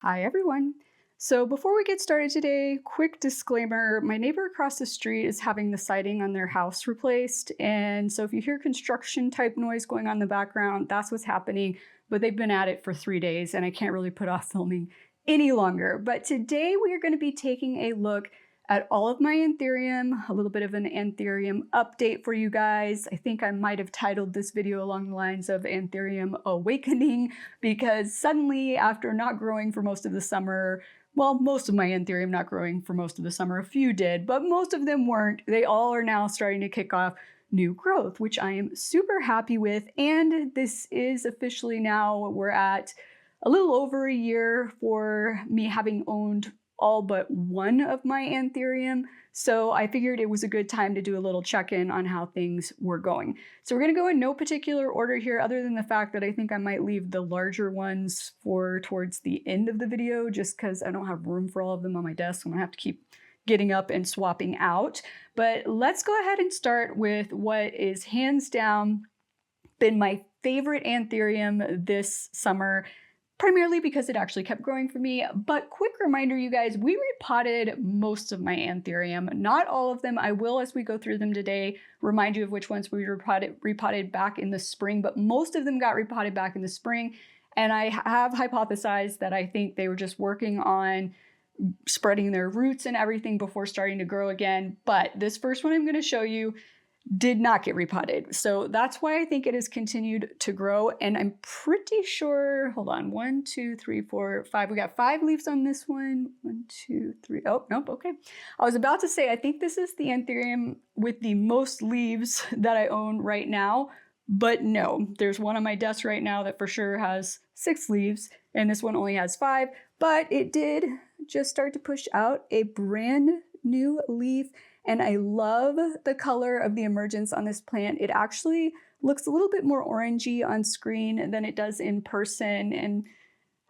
Hi, everyone. So, before we get started today, quick disclaimer my neighbor across the street is having the siding on their house replaced. And so, if you hear construction type noise going on in the background, that's what's happening. But they've been at it for 3 days, and I can't really put off filming any longer. But today, we are going to be taking a look at all of my Anthurium, a little bit of an Anthurium update for you guys. I think I might have titled this video along the lines of Anthurium Awakening, because suddenly, after not growing for most of the summer, well, most of my Anthurium not growing for most of the summer, a few did, but most of them weren't. They all are now starting to kick off new growth, which I am super happy with. And this is officially now, we're at a little over a year for me having owned all but one of my Anthurium. So I figured it was a good time to do a little check-in on how things were going. So we're gonna go in no particular order here, other than the fact that I think I might leave the larger ones for towards the end of the video, just because I don't have room for all of them on my desk. I'm gonna have to keep getting up and swapping out. But let's go ahead and start with what is hands down been my favorite Anthurium this summer, primarily because it actually kept growing for me. But quick reminder, you guys, we repotted most of my Anthurium, not all of them. I will, as we go through them today, remind you of which ones we repotted back in the spring, but most of them got repotted back in the spring. And I have hypothesized that I think they were just working on spreading their roots and everything before starting to grow again. But this first one I'm going to show you did not get repotted. So that's why I think it has continued to grow. And I'm pretty sure, hold on, 1, 2, 3, 4, 5. We got 5 leaves on this one. 1, 2, 3. Oh, nope. Okay. I was about to say, I think this is the Anthurium with the most leaves that I own right now. But no, there's one on my desk right now that for sure has 6 leaves. And this one only has 5. But it did just start to push out a brand new leaf. And I love the color of the emergence on this plant. It actually looks a little bit more orangey on screen than it does in person. And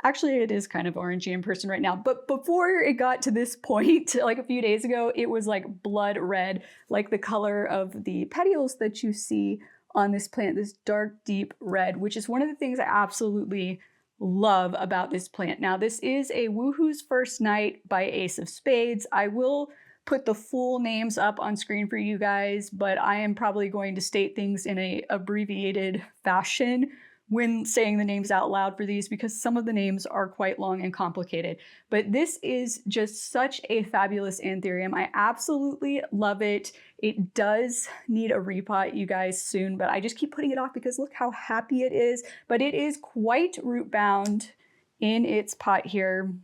actually it is kind of orangey in person right now. But before it got to this point, like a few days ago, it was like blood red, like the color of the petioles that you see on this plant, this dark, deep red, which is one of the things I absolutely love about this plant. Now, this is a Woohoo's First Night by Ace of Spades. I will put the full names up on screen for you guys, but I am probably going to state things in a abbreviated fashion when saying the names out loud for these, because some of the names are quite long and complicated. But this is just such a fabulous Anthurium. I absolutely love it. It does need a repot, you guys, soon, but I just keep putting it off because look how happy it is. But it is quite root bound in its pot here,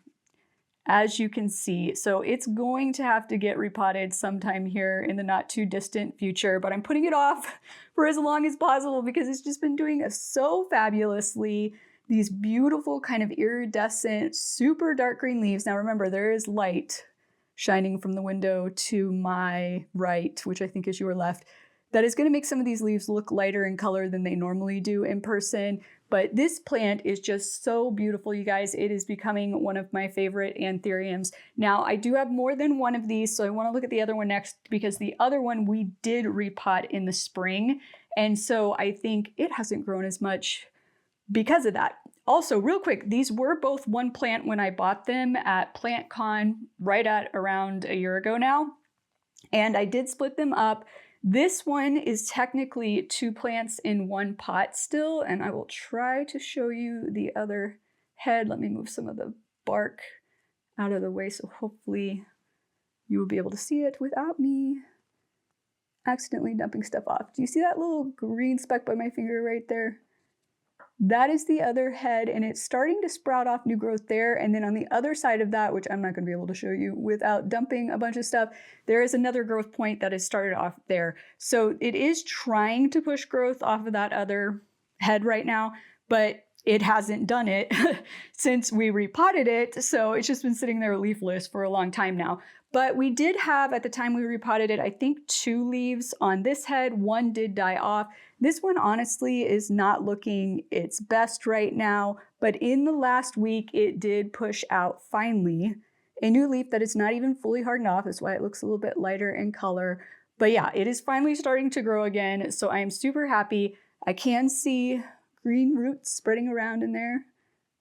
as you can see. So it's going to have to get repotted sometime here in the not too distant future, but I'm putting it off for as long as possible because it's just been doing so fabulously. These beautiful kind of iridescent, super dark green leaves. Now remember, there is light shining from the window to my right, which I think is your left. That is going to make some of these leaves look lighter in color than they normally do in person. But this plant is just so beautiful, you guys. It is becoming one of my favorite Anthuriums. Now, I do have more than one of these, so I want to look at the other one next because the other one we did repot in the spring. And so I think it hasn't grown as much because of that. Also, real quick, these were both one plant when I bought them at PlantCon right at around a year ago now. And I did split them up. This one is technically 2 plants in one pot still, and I will try to show you the other head. Let me move some of the bark out of the way so hopefully you will be able to see it without me accidentally dumping stuff off. Do you see that little green speck by my finger right there? That is the other head, and it's starting to sprout off new growth there. And then on the other side of that, which I'm not going to be able to show you without dumping a bunch of stuff, there is another growth point that has started off there. So it is trying to push growth off of that other head right now, but it hasn't done it since we repotted it. So it's just been sitting there leafless for a long time now. But we did have, at the time we repotted it, I think 2 leaves on this head. 1 did die off. This one honestly is not looking its best right now, but in the last week, it did push out finally a new leaf that is not even fully hardened off. That's why it looks a little bit lighter in color. But yeah, it is finally starting to grow again. So I am super happy. I can see green roots spreading around in there.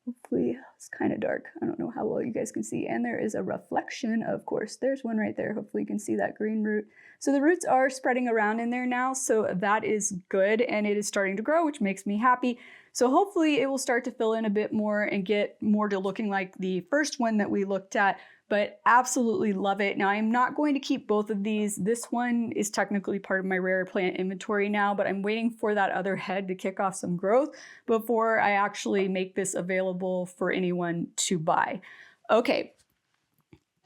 Hopefully It's kind of dark. I don't know how well you guys can see. And there is a reflection, of course. There's one right there. Hopefully you can see that green root. So the roots are spreading around in there now. So that is good. And it is starting to grow, which makes me happy. So hopefully it will start to fill in a bit more and get more to looking like the first one that we looked at, but absolutely love it. Now I'm not going to keep both of these. This one is technically part of my rare plant inventory now, but I'm waiting for that other head to kick off some growth before I actually make this available for anyone to buy. Okay.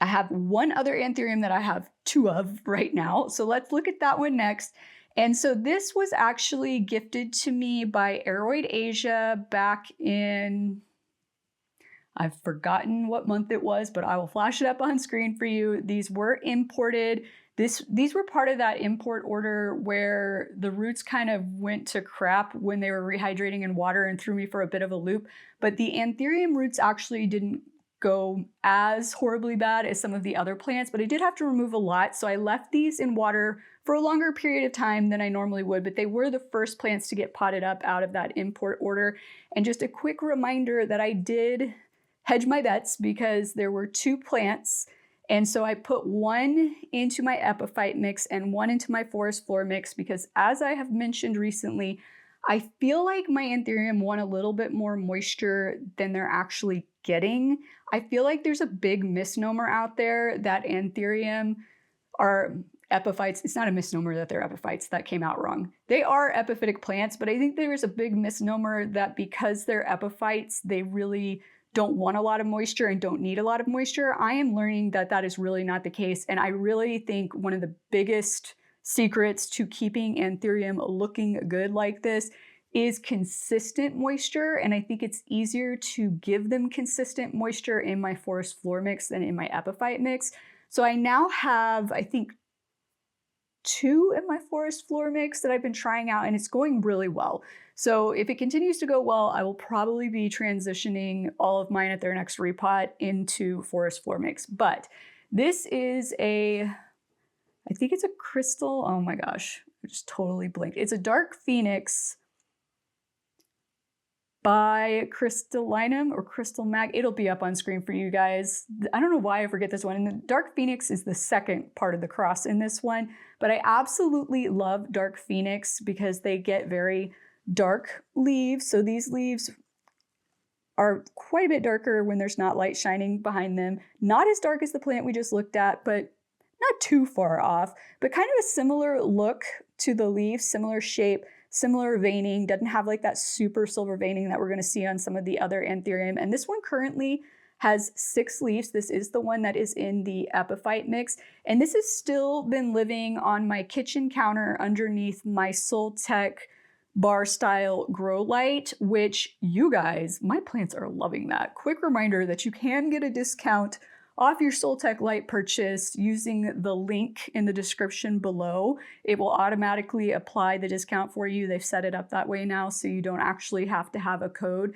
I have one other Anthurium that I have two of right now. So let's look at that one next. And so this was actually gifted to me by Aroid Asia back in, I've forgotten what month it was, but I will flash it up on screen for you. These were imported. These were part of that import order where the roots kind of went to crap when they were rehydrating in water and threw me for a bit of a loop. But the Anthurium roots actually didn't go as horribly bad as some of the other plants, but I did have to remove a lot. So I left these in water for a longer period of time than I normally would, but they were the first plants to get potted up out of that import order. And just a quick reminder that I did hedge my bets because there were two plants. And so I put one into my epiphyte mix and one into my forest floor mix because, as I have mentioned recently, I feel like my Anthurium want a little bit more moisture than they're actually getting. I feel like there's a big misnomer out there that Anthurium are epiphytes. It's not a misnomer that they're epiphytes. That came out wrong. They are epiphytic plants, but I think there is a big misnomer that because they're epiphytes, they really don't want a lot of moisture and don't need a lot of moisture. I am learning that that is really not the case. And I really think one of the biggest secrets to keeping Anthurium looking good like this is consistent moisture. And I think it's easier to give them consistent moisture in my forest floor mix than in my epiphyte mix. So I now have, I think, two in my forest floor mix that I've been trying out, and it's going really well. So if it continues to go well, I will probably be transitioning all of mine at their next repot into forest floor mix. But this is I think it's a crystal. Oh my gosh, I just totally blinked. It's a dark phoenix by Crystallinum or Crystal Mag. It'll be up on screen for you guys. I don't know why I forget this one. And the Dark Phoenix is the second part of the cross in this one, but I absolutely love Dark Phoenix because they get very dark leaves. So these leaves are quite a bit darker when there's not light shining behind them. Not as dark as the plant we just looked at, but not too far off, but kind of a similar look to the leaves, similar shape, similar veining, doesn't have like that super silver veining that we're going to see on some of the other Anthurium. And this one currently has 6 leaves. This is the one that is in the epiphyte mix. And this has still been living on my kitchen counter underneath my Soltech bar style grow light, which you guys, my plants are loving that. Quick reminder that you can get a discount off your Soltech light purchase using the link in the description below. It will automatically apply the discount for you. They've set it up that way now, so you don't actually have to have a code.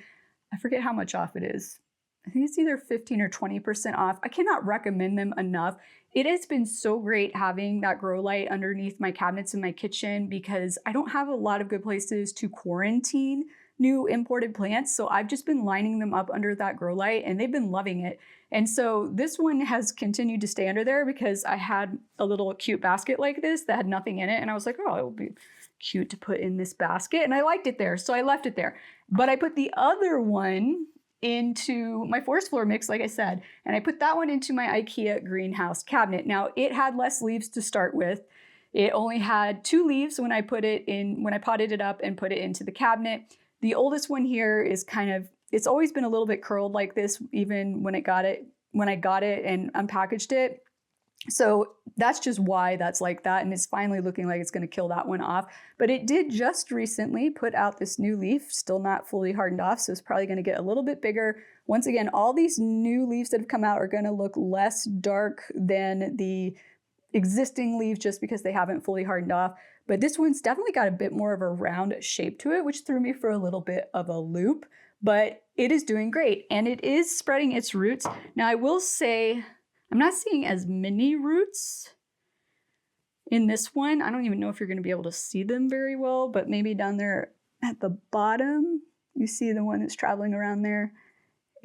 I forget how much off it is. I think it's either 15 or 20% off. I cannot recommend them enough. It has been so great having that grow light underneath my cabinets in my kitchen because I don't have a lot of good places to quarantine new imported plants. So I've just been lining them up under that grow light and they've been loving it. And so this one has continued to stay under there because I had a little cute basket like this that had nothing in it. And I was like, oh, it will be cute to put in this basket. And I liked it there, so I left it there. But I put the other one into my forest floor mix, like I said, and I put that one into my IKEA greenhouse cabinet. Now it had less leaves to start with. It only had 2 leaves when I put it in, when I potted it up and put it into the cabinet. The oldest one here is kind of, it's always been a little bit curled like this, even when I got it and unpackaged it. So that's just why that's like that. And it's finally looking like it's going to kill that one off. But it did just recently put out this new leaf, still not fully hardened off. So it's probably going to get a little bit bigger. Once again, all these new leaves that have come out are going to look less dark than the existing leaves just because they haven't fully hardened off. But this one's definitely got a bit more of a round shape to it, which threw me for a little bit of a loop. But it is doing great and it is spreading its roots. Now I will say, I'm not seeing as many roots in this one. I don't even know if you're going to be able to see them very well, but maybe down there at the bottom, you see the one that's traveling around there.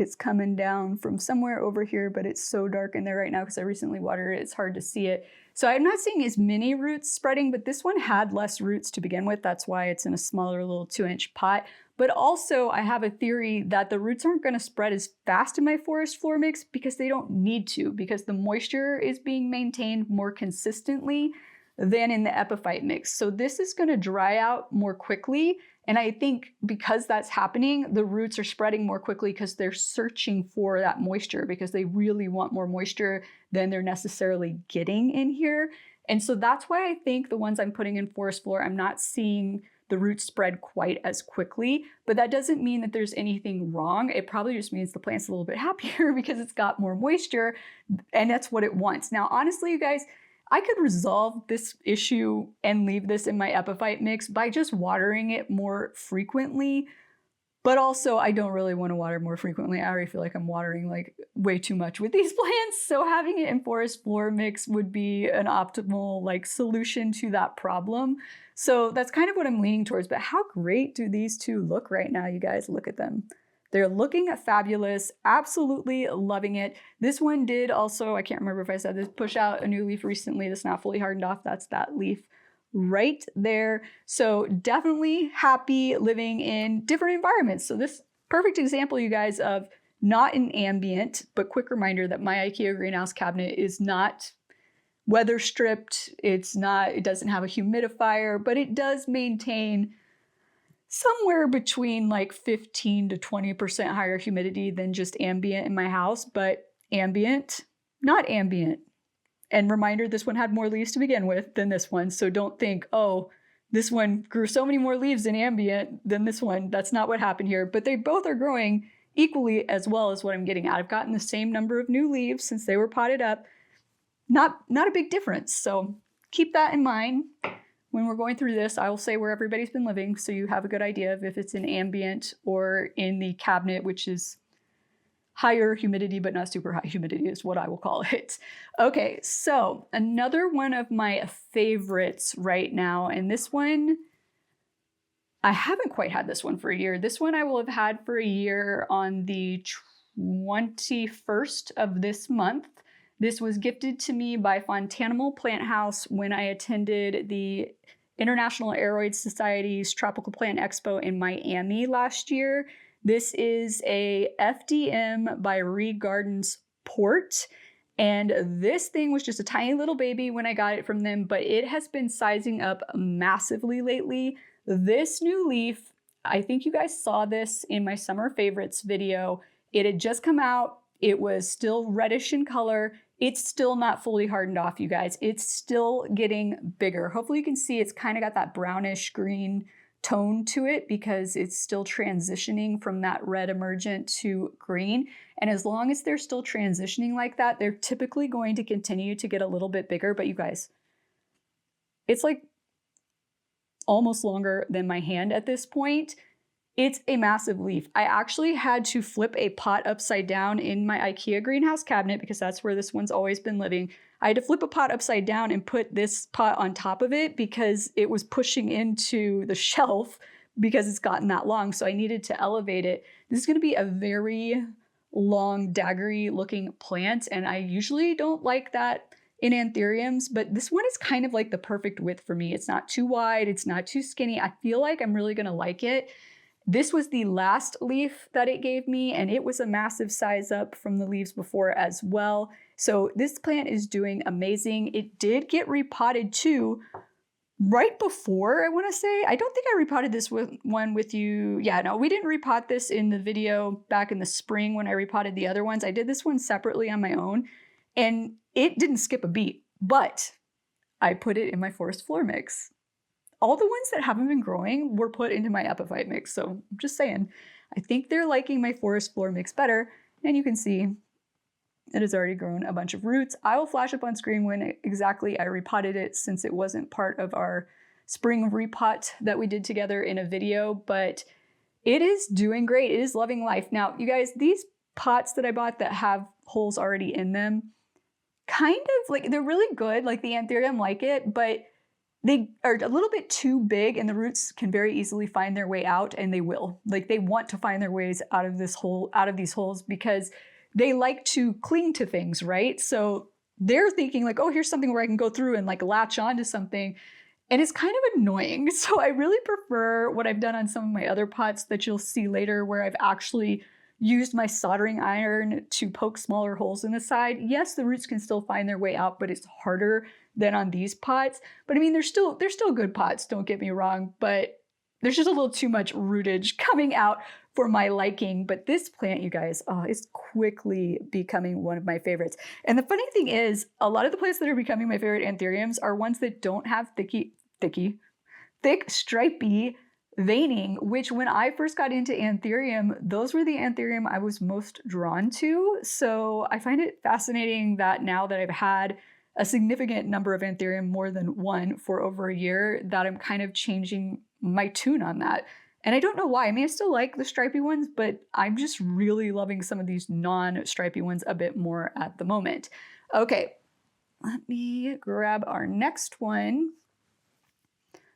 It's coming down from somewhere over here, but it's so dark in there right now because I recently watered it. It's hard to see it. So I'm not seeing as many roots spreading, but this one had less roots to begin with. That's why it's in a smaller little 2-inch pot. But also I have a theory that the roots aren't going to spread as fast in my forest floor mix because they don't need to, because the moisture is being maintained more consistently than in the epiphyte mix. So this is going to dry out more quickly. And I think because that's happening, the roots are spreading more quickly because they're searching for that moisture, because they really want more moisture than they're necessarily getting in here. And so that's why I think the ones I'm putting in forest floor, I'm not seeing the roots spread quite as quickly, but that doesn't mean that there's anything wrong. It probably just means the plant's a little bit happier because it's got more moisture and that's what it wants. Now, honestly, you guys, I could resolve this issue and leave this in my epiphyte mix by just watering it more frequently. But also, I don't really want to water more frequently. I already feel like I'm watering like way too much with these plants. So having it in forest floor mix would be an optimal like solution to that problem. So that's kind of what I'm leaning towards. But how great do these two look right now, you guys? Look at them. They're looking fabulous, absolutely loving it. This one did also, I can't remember if I said this, push out a new leaf recently that's not fully hardened off. That's that leaf right there. So definitely happy living in different environments. So this perfect example, you guys, of not an ambient, but quick reminder that my IKEA greenhouse cabinet is not weather stripped. It doesn't have a humidifier, but it does maintain somewhere between like 15 to 20% higher humidity than just ambient in my house, but ambient, not ambient. And reminder, this one had more leaves to begin with than this one. So don't think, oh, this one grew so many more leaves in ambient than this one. That's not what happened here, but they both are growing equally as well as what I'm getting at. I've gotten the same number of new leaves since they were potted up. Not a big difference. So keep that in mind. When we're going through this, I will say where everybody's been living, so you have a good idea of if it's in ambient or in the cabinet, which is higher humidity, but not super high humidity is what I will call it. Okay, so another one of my favorites right now, and this one, I haven't quite had this one for a year. This one I will have had for a year on the 21st of this month. This was gifted to me by Aloha Plant House when I attended the International Aroid Society's Tropical Plant Expo in Miami last year. This is a FDM by Ree Gardens port. And this thing was just a tiny little baby when I got it from them, but it has been sizing up massively lately. This new leaf, I think you guys saw this in my summer favorites video. It had just come out. It was still reddish in color. It's still not fully hardened off, you guys. It's still getting bigger. Hopefully you can see it's kind of got that brownish green tone to it because it's still transitioning from that red emergent to green. And as long as they're still transitioning like that, they're typically going to continue to get a little bit bigger. But you guys, it's like almost longer than my hand at this point. It's a massive leaf. I actually had to flip a pot upside down in my IKEA greenhouse cabinet because that's where this one's always been living. I had to flip a pot upside down and put this pot on top of it because it was pushing into the shelf because it's gotten that long. So I needed to elevate it. This is going to be a very long, daggery looking plant. And I usually don't like that in anthuriums, but this one is kind of like the perfect width for me. It's not too wide. It's not too skinny. I feel like I'm really going to like it. This was the last leaf that it gave me, and it was a massive size up from the leaves before as well. So this plant is doing amazing. It did get repotted too right before, I want to say. I don't think I repotted this one with you. Yeah, no, we didn't repot this in the video back in the spring when I repotted the other ones. I did this one separately on my own, and it didn't skip a beat, but I put it in my forest floor mix. All the ones that haven't been growing were put into my epiphyte mix. So I'm just saying, I think they're liking my forest floor mix better. And you can see it has already grown a bunch of roots. I will flash up on screen when exactly I repotted it since it wasn't part of our spring repot that we did together in a video, but it is doing great. It is loving life. Now, you guys, these pots that I bought that have holes already in them, kind of like, they're really good. Like the Anthurium like it, but they are a little bit too big and the roots can very easily find their way out, and they will. Like, they want to find their ways out of this hole, out of these holes, because they like to cling to things, right? So they're thinking like, oh, here's something where I can go through and like latch onto something. And it's kind of annoying. So I really prefer what I've done on some of my other pots that you'll see later, where I've actually used my soldering iron to poke smaller holes in the side. Yes, the roots can still find their way out, but it's harder than on these pots. But I mean, they're still good pots, don't get me wrong, but there's just a little too much rootage coming out for my liking. But this plant, you guys, is quickly becoming one of my favorites. And the funny thing is, a lot of the plants that are becoming my favorite anthuriums are ones that don't have thick, stripy veining, which when I first got into Anthurium, those were the Anthurium I was most drawn to. So I find it fascinating that now that I've had a significant number of Anthurium, more than one, for over a year, that I'm kind of changing my tune on that. And I don't know why. I mean, I still like the stripy ones, but I'm just really loving some of these non-stripy ones a bit more at the moment. Okay, let me grab our next one.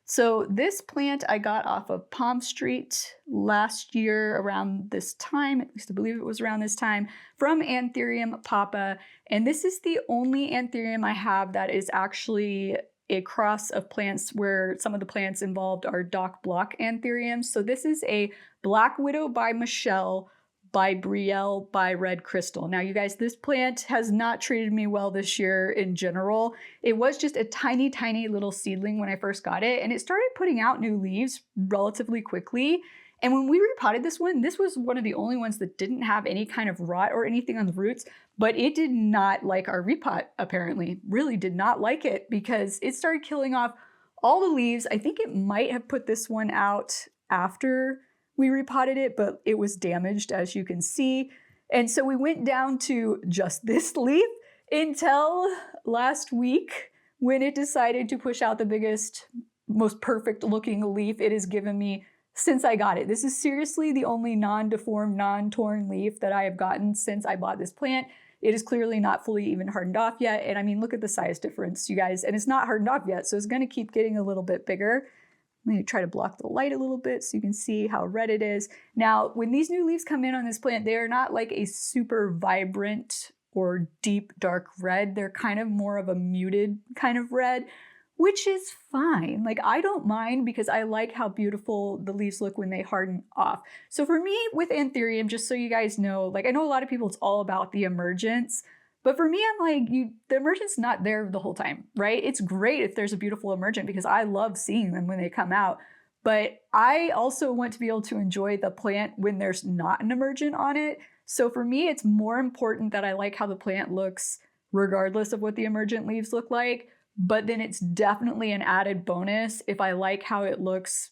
So this plant I got off of Palm Street last year around this time, at least I believe it was around this time, from Anthurium papa. And this is the only Anthurium I have that is actually a cross of plants where some of the plants involved are Doc Block Anthuriums. So this is a Black Widow by Michelle by Brielle by Red Crystal. Now, you guys, this plant has not treated me well this year in general. It was just a tiny, tiny little seedling when I first got it, and it started putting out new leaves relatively quickly. And when we repotted this was one of the only ones that didn't have any kind of rot or anything on the roots, but it did not like our repot, apparently. Really did not like it, because it started killing off all the leaves. I think it might have put this one out after we repotted it, but it was damaged, as you can see. And so we went down to just this leaf until last week, when it decided to push out the biggest, most perfect looking leaf it has given me since I got it. This is seriously the only non-deformed, non-torn leaf that I have gotten since I bought this plant. It is clearly not fully even hardened off yet. And I mean, look at the size difference, you guys. And it's not hardened off yet, so it's gonna keep getting a little bit bigger. I'm going to try to block the light a little bit so you can see how red it is. Now, when these new leaves come in on this plant, they are not like a super vibrant or deep dark red. They're kind of more of a muted kind of red, which is fine. Like, I don't mind, because I like how beautiful the leaves look when they harden off. So for me with Anthurium, just so you guys know, like, I know a lot of people, it's all about the emergence. But for me, I'm like, the emergent's not there the whole time, right? It's great if there's a beautiful emergent, because I love seeing them when they come out. But I also want to be able to enjoy the plant when there's not an emergent on it. So for me, it's more important that I like how the plant looks regardless of what the emergent leaves look like. But then it's definitely an added bonus if I like how it looks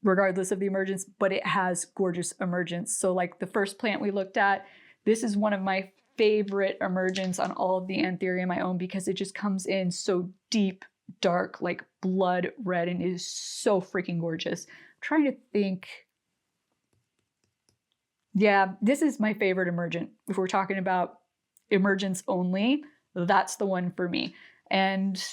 regardless of the emergence, but it has gorgeous emergence. So like the first plant we looked at, this is one of my favorite emergence on all of the Anthurium I own, because it just comes in so deep, dark, like blood red, and it is so freaking gorgeous. I'm trying to think. Yeah, this is my favorite emergent. If we're talking about emergence only, that's the one for me. And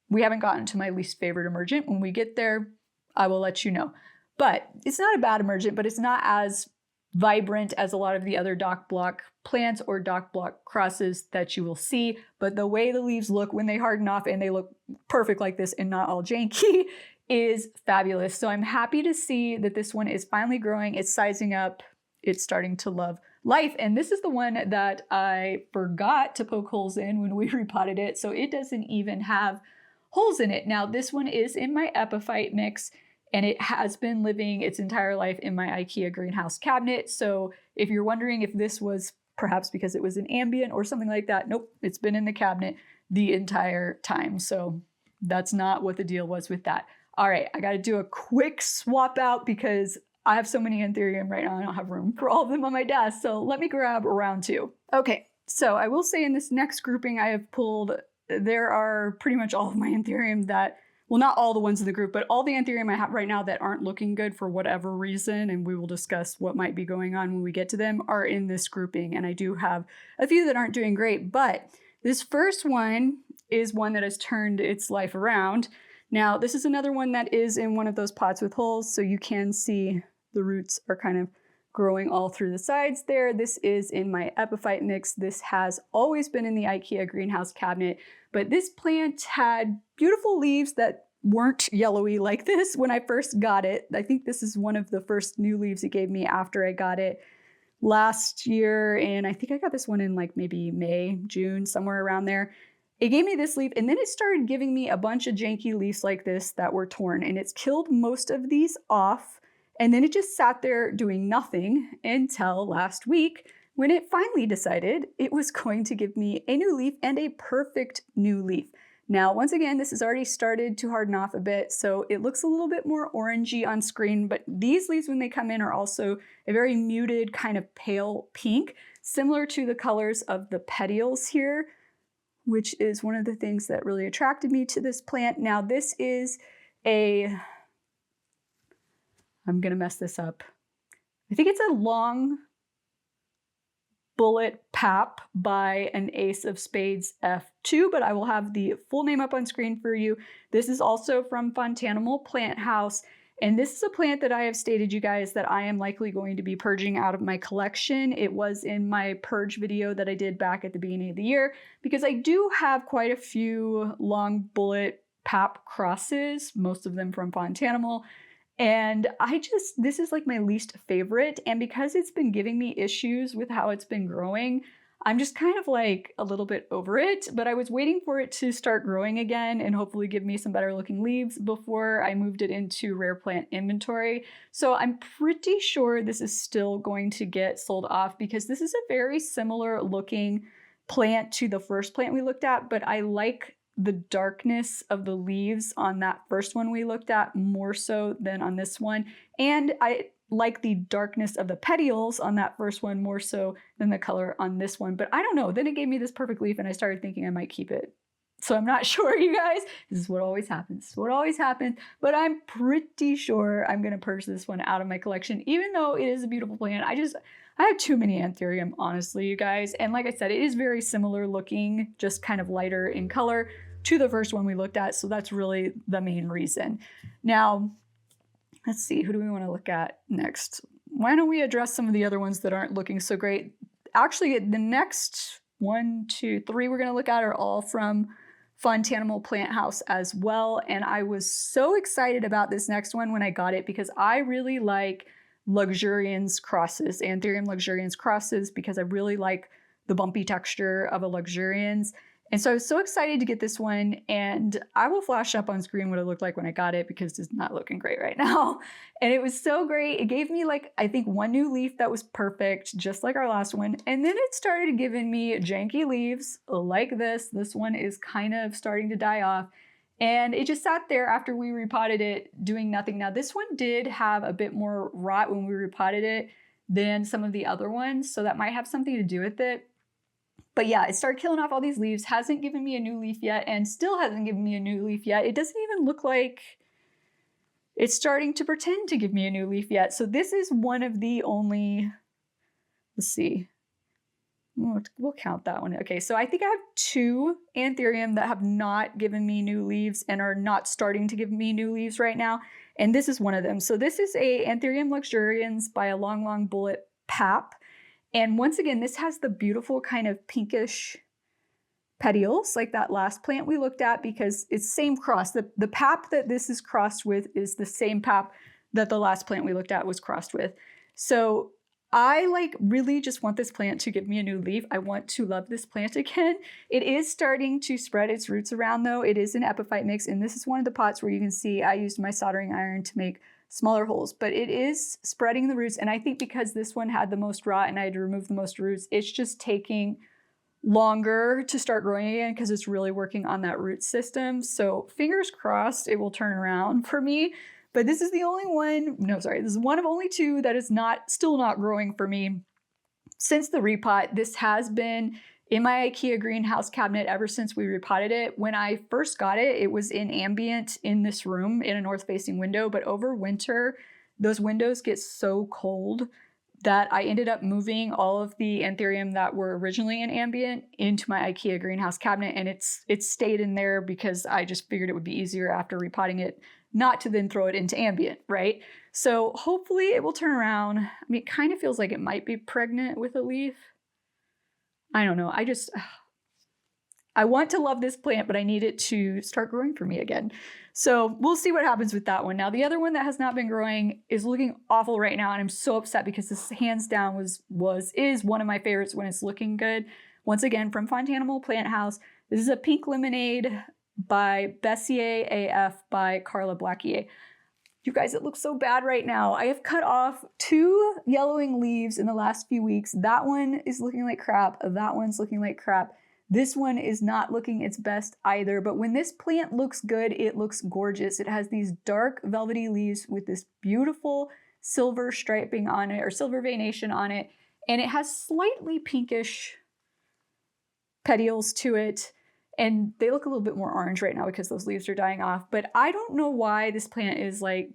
we haven't gotten to my least favorite emergent. When we get there, I will let you know. But it's not a bad emergent, but it's not as vibrant as a lot of the other Doc Block plants or Doc Block crosses that you will see. But the way the leaves look when they harden off and they look perfect like this and not all janky is fabulous. So I'm happy to see that this one is finally growing. It's sizing up. It's starting to love life. And this is the one that I forgot to poke holes in when we repotted it. So it doesn't even have holes in it. Now, this one is in my epiphyte mix, and it has been living its entire life in my IKEA greenhouse cabinet. So if you're wondering if this was perhaps because it was an ambient or something like that, nope, it's been in the cabinet the entire time. So that's not what the deal was with that. All right, I gotta do a quick swap out because I have so many Anthurium right now, I don't have room for all of them on my desk. So let me grab round two. Okay, so I will say in this next grouping I have pulled, there are pretty much all of my Anthurium that, well, not all the ones in the group, but all the Anthurium I have right now that aren't looking good for whatever reason, and we will discuss what might be going on when we get to them, are in this grouping. And I do have a few that aren't doing great, but this first one is one that has turned its life around. Now, this is another one that is in one of those pots with holes, so you can see the roots are kind of growing all through the sides there. This is in my epiphyte mix. This has always been in the IKEA greenhouse cabinet, but this plant had beautiful leaves that weren't yellowy like this when I first got it. I think this is one of the first new leaves it gave me after I got it last year, and I think I got this one in like maybe May, June, somewhere around there. It gave me this leaf, and then it started giving me a bunch of janky leaves like this that were torn, and it's killed most of these off. And then it just sat there doing nothing until last week when it finally decided it was going to give me a new leaf, and a perfect new leaf. Now, once again, this has already started to harden off a bit, so it looks a little bit more orangey on screen, but these leaves when they come in are also a very muted kind of pale pink, similar to the colors of the petioles here, which is one of the things that really attracted me to this plant. Now, this is I'm gonna mess this up. I think it's a long bullet pap by an Ace of Spades F2, but I will have the full name up on screen for you. This is also from Fontanimal Plant House, and this is a plant that I have stated, you guys, that I am likely going to be purging out of my collection. It was in my purge video that I did back at the beginning of the year, because I do have quite a few long bullet pap crosses, most of them from Fontanimal. And this is like my least favorite. And because it's been giving me issues with how it's been growing, I'm just kind of like a little bit over it. But I was waiting for it to start growing again and hopefully give me some better looking leaves before I moved it into rare plant inventory. So I'm pretty sure this is still going to get sold off, because this is a very similar looking plant to the first plant we looked at, but I like the darkness of the leaves on that first one we looked at more so than on this one. And I like the darkness of the petioles on that first one more so than the color on this one. But I don't know. Then it gave me this perfect leaf and I started thinking I might keep it. So I'm not sure, you guys. This is what always happens. What always happens. But I'm pretty sure I'm going to purge this one out of my collection, even though it is a beautiful plant. I have too many Anthurium, honestly, you guys. And like I said, it is very similar looking, just kind of lighter in color to the first one we looked at. So that's really the main reason. Now, let's see, who do we want to look at next? Why don't we address some of the other ones that aren't looking so great? Actually, the next 1, 2, 3 we're going to look at are all from Fontanimal Plant House as well. And I was so excited about this next one when I got it, because I really like luxurians crosses, Anthurium luxurians crosses, because I really like the bumpy texture of a luxurians. And so I was so excited to get this one, and I will flash up on screen what it looked like when I got it, because it's not looking great right now. And it was so great. It gave me like, I think, one new leaf that was perfect, just like our last one. And then it started giving me janky leaves like this. This one is kind of starting to die off. And it just sat there after we repotted it doing nothing. Now this one did have a bit more rot when we repotted it than some of the other ones, so that might have something to do with it. But yeah, it started killing off all these leaves, hasn't given me a new leaf yet, and still hasn't given me a new leaf yet. It doesn't even look like it's starting to pretend to give me a new leaf yet. So this is one of the only, let's see, we'll count that one. Okay, so I think I have 2 Anthurium that have not given me new leaves and are not starting to give me new leaves right now. And this is one of them. So this is a Anthurium luxurians by a long bullet pap. And once again, this has the beautiful kind of pinkish petioles like that last plant we looked at, because it's same cross. The pap that this is crossed with is the same pap that the last plant we looked at was crossed with. So I like really just want this plant to give me a new leaf. I want to love this plant again. It is starting to spread its roots around though. It is an epiphyte mix, and this is one of the pots where you can see I used my soldering iron to make smaller holes, but it is spreading the roots. And I think because this one had the most rot and I had to remove the most roots, it's just taking longer to start growing again because it's really working on that root system. So fingers crossed it will turn around for me. But this is the only one, no, sorry, this is one of only 2 that is still not growing for me since the repot. This has been in my IKEA greenhouse cabinet ever since we repotted it. When I first got it, it was in ambient in this room in a north-facing window, but over winter, those windows get so cold that I ended up moving all of the Anthurium that were originally in ambient into my IKEA greenhouse cabinet, and it's stayed in there because I just figured it would be easier after repotting it not to then throw it into ambient, right? So hopefully it will turn around. I mean, it kind of feels like it might be pregnant with a leaf. I don't know. I want to love this plant, but I need it to start growing for me again. So we'll see what happens with that one. Now, the other one that has not been growing is looking awful right now, and I'm so upset because this hands down is one of my favorites when it's looking good. Once again, from Fontanimal Plant House. This is a pink lemonade by Bessier AF by Carla Blackier. You guys, it looks so bad right now. I have cut off 2 yellowing leaves in the last few weeks. That one is looking like crap. That one's looking like crap. This one is not looking its best either, but when this plant looks good, it looks gorgeous. It has these dark velvety leaves with this beautiful silver striping on it, or silver veination on it, and it has slightly pinkish petioles to it, and they look a little bit more orange right now because those leaves are dying off. But I don't know why this plant is like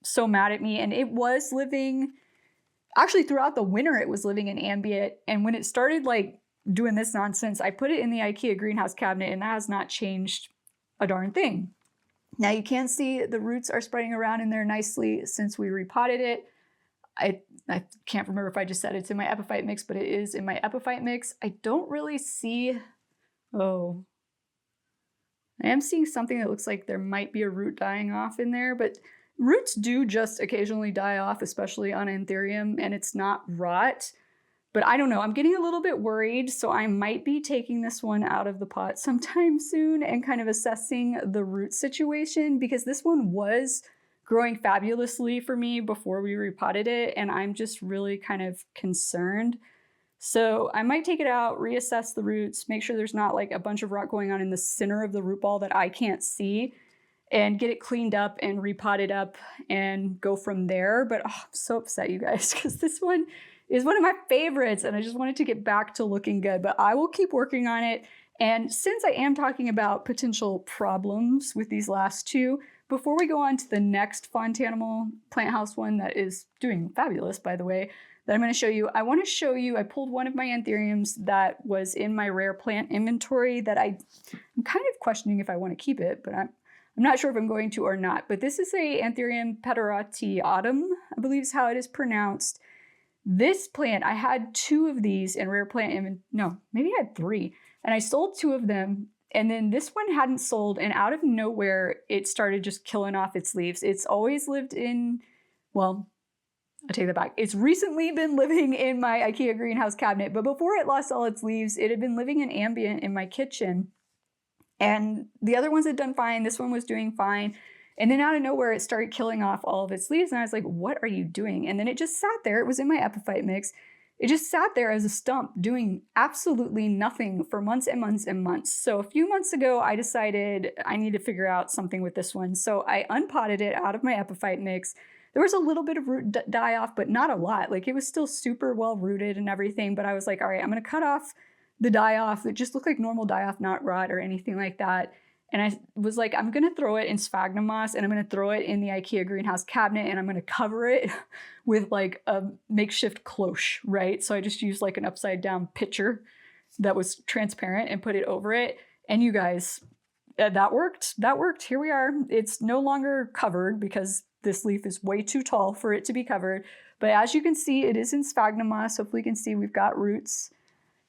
so mad at me, and it was living, actually throughout the winter it was living in ambient, and when it started like doing this nonsense, I put it in the IKEA greenhouse cabinet, and that has not changed a darn thing. Now you can see the roots are spreading around in there nicely since we repotted it. I can't remember if I just said it's in my epiphyte mix, but it is in my epiphyte mix. I don't really see, oh, I am seeing something that looks like there might be a root dying off in there, but roots do just occasionally die off, especially on Anthurium, and it's not rot. But I don't know, I'm getting a little bit worried, so I might be taking this one out of the pot sometime soon and kind of assessing the root situation, because this one was growing fabulously for me before we repotted it, and I'm just really kind of concerned. So I might take it out, reassess the roots, make sure there's not like a bunch of rot going on in the center of the root ball that I can't see, and get it cleaned up and repotted up and go from there. But oh, I'm so upset, you guys, because this one is one of my favorites, and I just wanted to get back to looking good, but I will keep working on it. And since I am talking about potential problems with these last 2, before we go on to the next Fontanimal Plant House one that is doing fabulous, by the way, that I'm going to show you, I want to show you, I pulled one of my Anthuriums that was in my rare plant inventory that I'm kind of questioning if I want to keep it, but I'm not sure if I'm going to or not. But this is a Anthurium pederati autumn, I believe is how it is pronounced. This plant, I had 2 of these in rare plant, no, maybe I had 3, and I sold 2 of them, and then this one hadn't sold, and out of nowhere, it started just killing off its leaves. It's always lived in, well, I'll take that back. It's recently been living in my IKEA greenhouse cabinet, but before it lost all its leaves, it had been living in ambient in my kitchen, and the other ones had done fine. This one was doing fine. And then out of nowhere, it started killing off all of its leaves. And I was like, what are you doing? And then it just sat there. It was in my epiphyte mix. It just sat there as a stump doing absolutely nothing for months and months and months. So a few months ago, I decided I need to figure out something with this one. So I unpotted it out of my epiphyte mix. There was a little bit of root die off, but not a lot. Like it was still super well rooted and everything. But I was like, all right, I'm going to cut off the die off. It just looked like normal die off, not rot or anything like that. And I was like, I'm going to throw it in sphagnum moss, and I'm going to throw it in the IKEA greenhouse cabinet, and I'm going to cover it with like a makeshift cloche, right? So I just used like an upside down pitcher that was transparent and put it over it. And you guys, that worked. That worked. Here we are. It's no longer covered because this leaf is way too tall for it to be covered. But as you can see, it is in sphagnum moss. Hopefully you can see we've got roots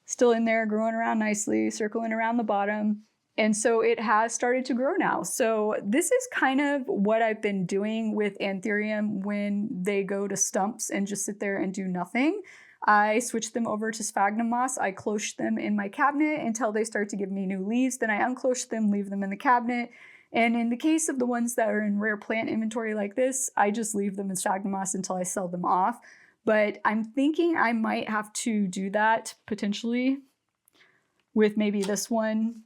still in there, growing around nicely, circling around the bottom. And so it has started to grow now. So this is kind of what I've been doing with Anthurium when they go to stumps and just sit there and do nothing. I switch them over to sphagnum moss. I cloche them in my cabinet until they start to give me new leaves. Then I uncloche them, leave them in the cabinet. And in the case of the ones that are in rare plant inventory like this, I just leave them in sphagnum moss until I sell them off. But I'm thinking I might have to do that potentially with maybe this one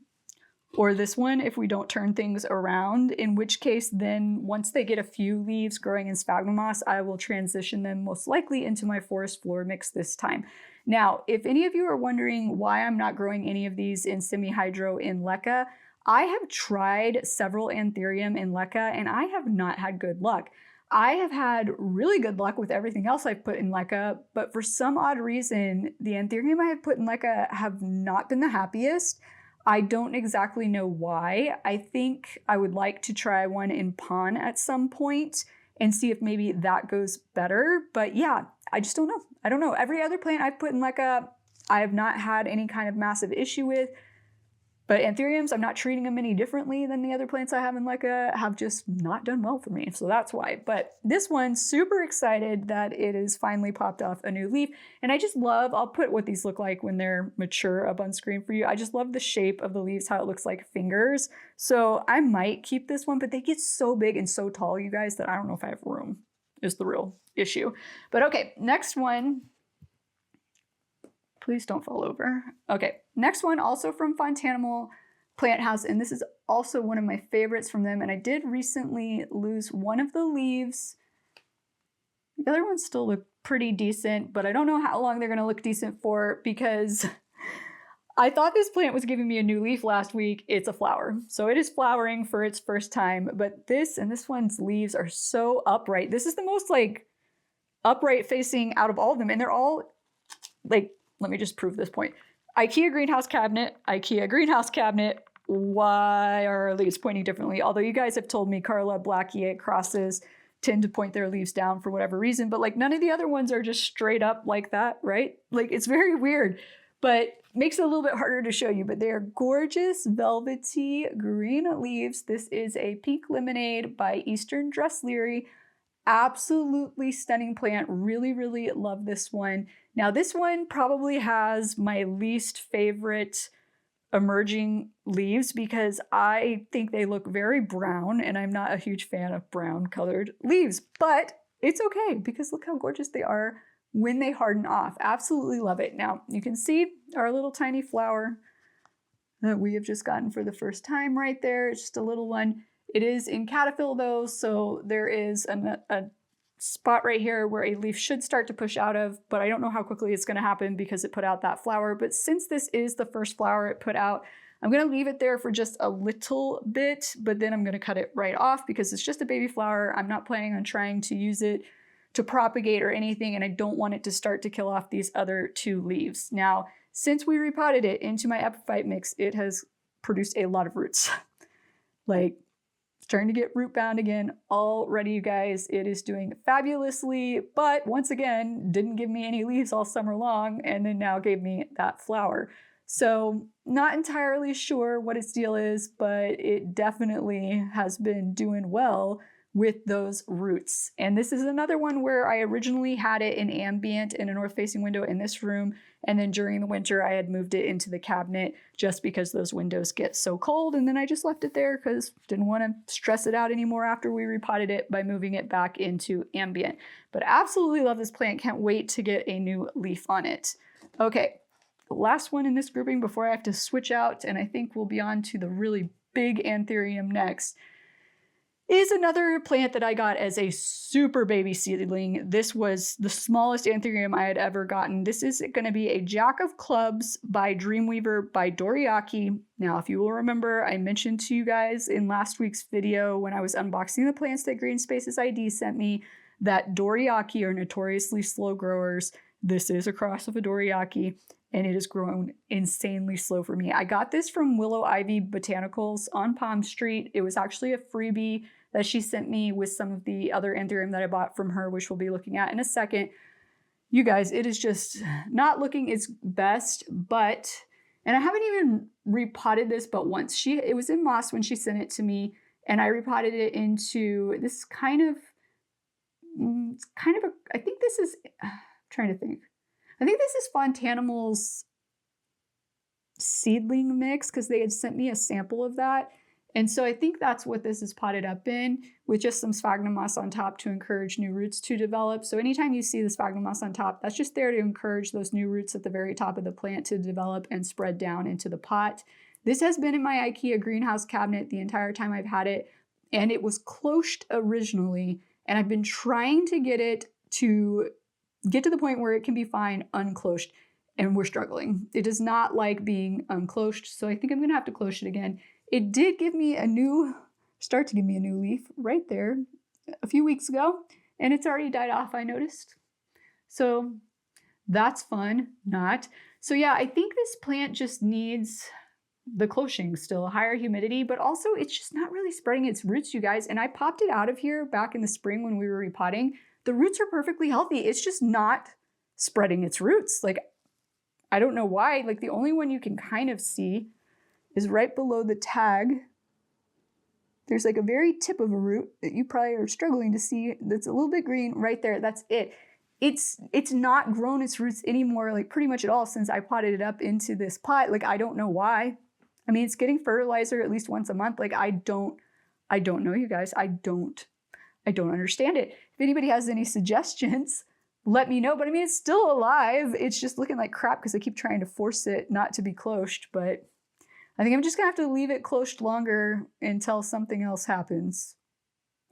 or this one if we don't turn things around, in which case then once they get a few leaves growing in sphagnum moss, I will transition them most likely into my forest floor mix this time. Now, if any of you are wondering why I'm not growing any of these in semi-hydro in leca, I have tried several Anthurium in leca and I have not had good luck. I have had really good luck with everything else I've put in Leica, but for some odd reason, the Anthurium I have put in Leica have not been the happiest. I don't exactly know why. I think I would like to try one in Pon at some point and see if maybe that goes better. But yeah, I just don't know. I don't know. Every other plant I've put in Leica, I have not had any kind of massive issue with. But Anthuriums, I'm not treating them any differently than the other plants I have in Leica, have just not done well for me. So that's why. But this one, super excited that it has finally popped off a new leaf. And I just love, I'll put what these look like when they're mature up on screen for you. I just love the shape of the leaves, how it looks like fingers. So I might keep this one, but they get so big and so tall, you guys, that I don't know if I have room, is the real issue. But okay, next one. Please don't fall over. Okay, next one, also from Fontanimal Plant House, and this is also one of my favorites from them, and I did recently lose one of the leaves. The other ones still look pretty decent, but I don't know how long they're gonna look decent for because I thought this plant was giving me a new leaf last week. It's a flower. So it is flowering for its first time, but this one's leaves are so upright. This is the most like upright facing out of all of them, and they're all like, let me just prove this point. IKEA greenhouse cabinet, IKEA greenhouse cabinet. Why are our leaves pointing differently? Although you guys have told me Carla Blackie crosses tend to point their leaves down for whatever reason, but like none of the other ones are just straight up like that, right? Like it's very weird, but makes it a little bit harder to show you, but they are gorgeous, velvety green leaves. This is a Pink Lemonade by Eastern Dresslery. Absolutely stunning plant. Really, really love this one. Now this one probably has my least favorite emerging leaves because I think they look very brown and I'm not a huge fan of brown colored leaves, but it's okay because look how gorgeous they are when they harden off. Absolutely love it. Now you can see our little tiny flower that we have just gotten for the first time right there. It's just a little one. It is in caterpillar though, so there is a spot right here where a leaf should start to push out of, but I don't know how quickly it's going to happen because it put out that flower. But since this is the first flower it put out, I'm going to leave it there for just a little bit, but then I'm going to cut it right off because it's just a baby flower. I'm not planning on trying to use it to propagate or anything, and I don't want it to start to kill off these other two leaves. Now, since we repotted it into my epiphyte mix, it has produced a lot of roots. Like, starting to get root bound again already, you guys. It is doing fabulously, but once again, didn't give me any leaves all summer long, and then now gave me that flower. So not entirely sure what its deal is, but it definitely has been doing well with those roots. And this is another one where I originally had it in ambient in a north-facing window in this room, and then during the winter I had moved it into the cabinet just because those windows get so cold, and then I just left it there because didn't want to stress it out anymore after we repotted it by moving it back into ambient. But absolutely love this plant, can't wait to get a new leaf on it. Okay, the last one in this grouping before I have to switch out, and I think we'll be on to the really big Anthurium next, is another plant that I got as a super baby seedling. This was the smallest Anthurium I had ever gotten. This is going to be a Jack of Clubs by Dreamweaver by Doriaki. Now, if you will remember, I mentioned to you guys in last week's video when I was unboxing the plants that Green Spaces ID sent me that Doriaki are notoriously slow growers. This is a cross of a Doriaki, and it has grown insanely slow for me. I got this from Willow Ivy Botanicals on Palm Street. It was actually a freebie that she sent me with some of the other Anthurium that I bought from her, which we'll be looking at in a second. You guys, it is just not looking its best, but, and I haven't even repotted this but once. It was in moss when she sent it to me, and I repotted it into this kind of I think this is, I'm trying to think. I think this is Fontanimal's seedling mix because they had sent me a sample of that. And so I think that's what this is potted up in, with just some sphagnum moss on top to encourage new roots to develop. So anytime you see the sphagnum moss on top, that's just there to encourage those new roots at the very top of the plant to develop and spread down into the pot. This has been in my IKEA greenhouse cabinet the entire time I've had it, and it was cloached originally, and I've been trying to get it to get to the point where it can be fine uncloached, and we're struggling. It does not like being uncloached, so I think I'm gonna have to cloach it again. It did give me start to give me a new leaf right there. a few weeks ago, and it's already died off, I noticed. So that's fun, not. So yeah, I think this plant just needs the cloching still, higher humidity, but also it's just not really spreading its roots, you guys. And I popped it out of here back in the spring when we were repotting. The roots are perfectly healthy. It's just not spreading its roots. Like, I don't know why. Like, the only one you can kind of see is right below the tag. There's like a very tip of a root that you probably are struggling to see that's a little bit green right there. That's it. It's not grown its roots anymore, like pretty much at all since I potted it up into this pot. Like, I don't know why. I mean, it's getting fertilizer at least once a month. Like, I don't know, you guys. I don't understand it. If anybody has any suggestions, let me know. But I mean, it's still alive. It's just looking like crap because I keep trying to force it not to be cloached. But I think I'm just gonna have to leave it cloached longer until something else happens.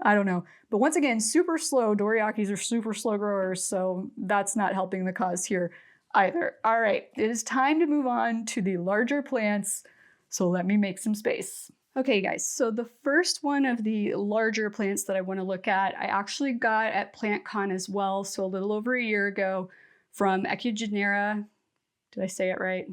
I don't know. But once again, super slow. Doriakis are super slow growers, so that's not helping the cause here either. All right, it is time to move on to the larger plants. So let me make some space. Okay, guys, so the first one of the larger plants that I want to look at, I actually got at PlantCon as well, so a little over a year ago from Ecugenera. Did I say it right?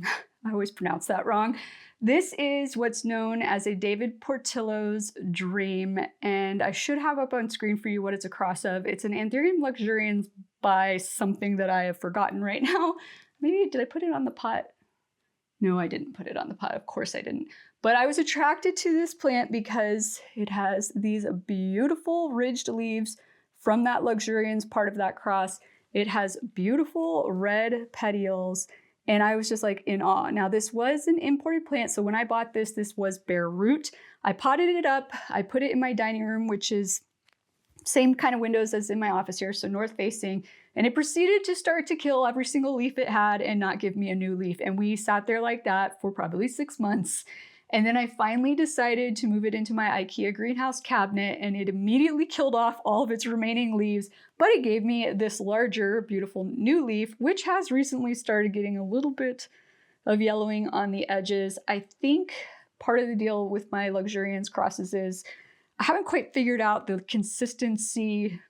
I always pronounce that wrong. This is what's known as a David Portillo's Dream, and I should have up on screen for you what it's a cross of. It's an Anthurium luxurians by something that I have forgotten right now. Maybe, did I put it on the pot? No, I didn't put it on the pot. Of course I didn't. But I was attracted to this plant because it has these beautiful ridged leaves from that luxurians part of that cross. It has beautiful red petioles, and I was just like in awe. Now, this was an imported plant, so when I bought this, this was bare root. I potted it up. I put it in my dining room, which is same kind of windows as in my office here, so north facing, and it proceeded to start to kill every single leaf it had and not give me a new leaf. And we sat there like that for probably 6 months. And then I finally decided to move it into my IKEA greenhouse cabinet, and it immediately killed off all of its remaining leaves, but it gave me this larger, beautiful new leaf, which has recently started getting a little bit of yellowing on the edges. I think part of the deal with my luxurians crosses is I haven't quite figured out the consistency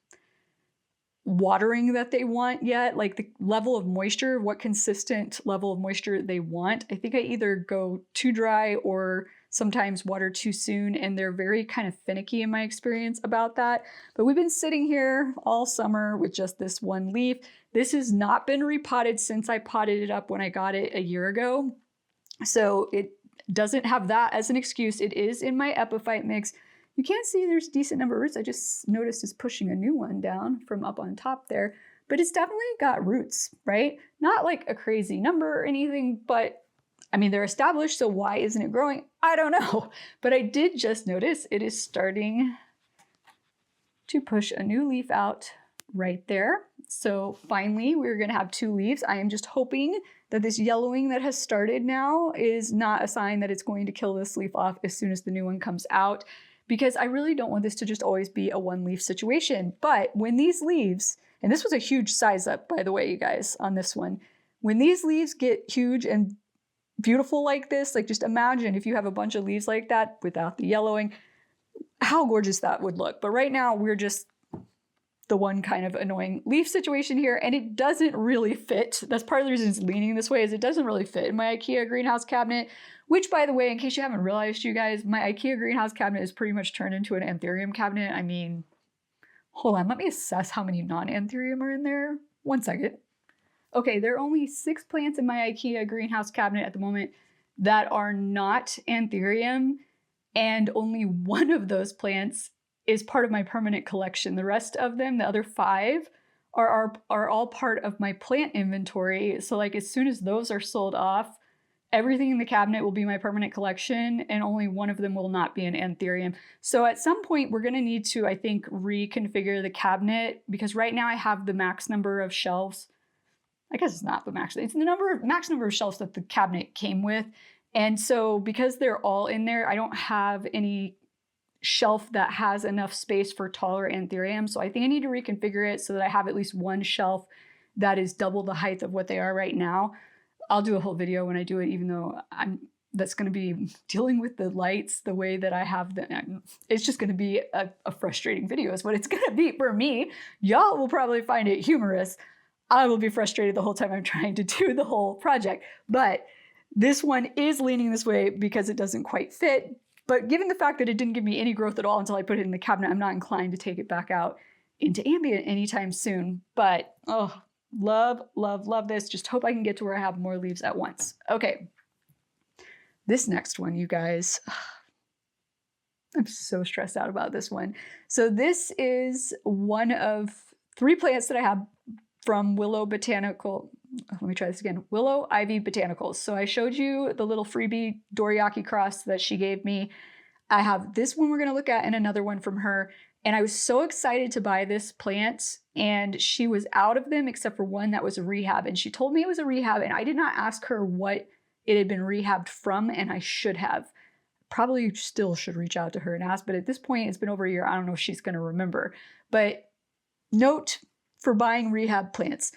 watering that they want yet, like the level of moisture, what consistent level of moisture they want. I think I either go too dry or sometimes water too soon, and they're very kind of finicky in my experience about that. But we've been sitting here all summer with just this one leaf. This has not been repotted since I potted it up when I got it a year ago. So it doesn't have that as an excuse. It is in my epiphyte mix. You can't see there's a decent number of roots. I just noticed it's pushing a new one down from up on top there, but it's definitely got roots, right? Not like a crazy number or anything, but I mean, they're established, so why isn't it growing? I don't know. But I did just notice it is starting to push a new leaf out right there. So finally, we're gonna have 2 leaves. I am just hoping that this yellowing that has started now is not a sign that it's going to kill this leaf off as soon as the new one comes out, because I really don't want this to just always be a 1 leaf situation. But when these leaves, and this was a huge size up, by the way, you guys, on this one, when these leaves get huge and beautiful like this, like just imagine if you have a bunch of leaves like that without the yellowing, how gorgeous that would look. But right now we're just the one kind of annoying leaf situation here, and it doesn't really fit. That's part of the reason it's leaning this way, is it doesn't really fit in my IKEA greenhouse cabinet, which, by the way, in case you haven't realized, you guys, my IKEA greenhouse cabinet is pretty much turned into an Anthurium cabinet. I mean, hold on, let me assess how many non-Anthurium are in there. 1 second. Okay, there are only 6 plants in my IKEA greenhouse cabinet at the moment that are not Anthurium, and only 1 of those plants is part of my permanent collection. The rest of them, the other 5, are all part of my plant inventory. So like as soon as those are sold off, everything in the cabinet will be my permanent collection, and only 1 of them will not be an Anthurium. So at some point we're gonna need to, I think, reconfigure the cabinet, because right now I have the max number of shelves. I guess it's not the max, it's the max number of shelves that the cabinet came with. And so because they're all in there, I don't have any shelf that has enough space for taller Anthurium. So I think I need to reconfigure it so that I have at least 1 shelf that is double the height of what they are right now. I'll do a whole video when I do it, even though I'm that's going to be dealing with the lights the way that I have them. It's just going to be a frustrating video is what it's going to be for me. Y'all will probably find it humorous. I will be frustrated the whole time I'm trying to do the whole project. But this one is leaning this way because it doesn't quite fit. But given the fact that it didn't give me any growth at all until I put it in the cabinet, I'm not inclined to take it back out into ambient anytime soon. But oh, love, love, love this. Just hope I can get to where I have more leaves at once. Okay. This next one, you guys, I'm so stressed out about this one. So this is one of 3 plants that I have from Willow Botanical. Let me try this again. Willow Ivy Botanicals. So I showed you the little freebie Dorayaki cross that she gave me. I have this one we're going to look at and another one from her. And I was so excited to buy this plant, and she was out of them except for one that was a rehab. And she told me it was a rehab, and I did not ask her what it had been rehabbed from, and I should have. Probably still should reach out to her and ask, but at this point, it's been over a year. I don't know if she's going to remember. But note for buying rehab plants,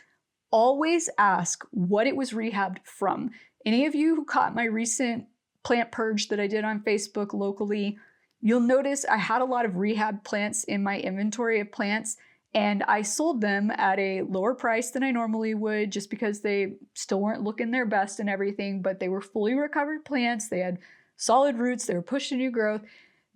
always ask what it was rehabbed from. Any of you who caught my recent plant purge that I did on Facebook locally, you'll notice I had a lot of rehab plants in my inventory of plants, and I sold them at a lower price than I normally would just because they still weren't looking their best and everything, but they were fully recovered plants. They had solid roots. They were pushed to new growth.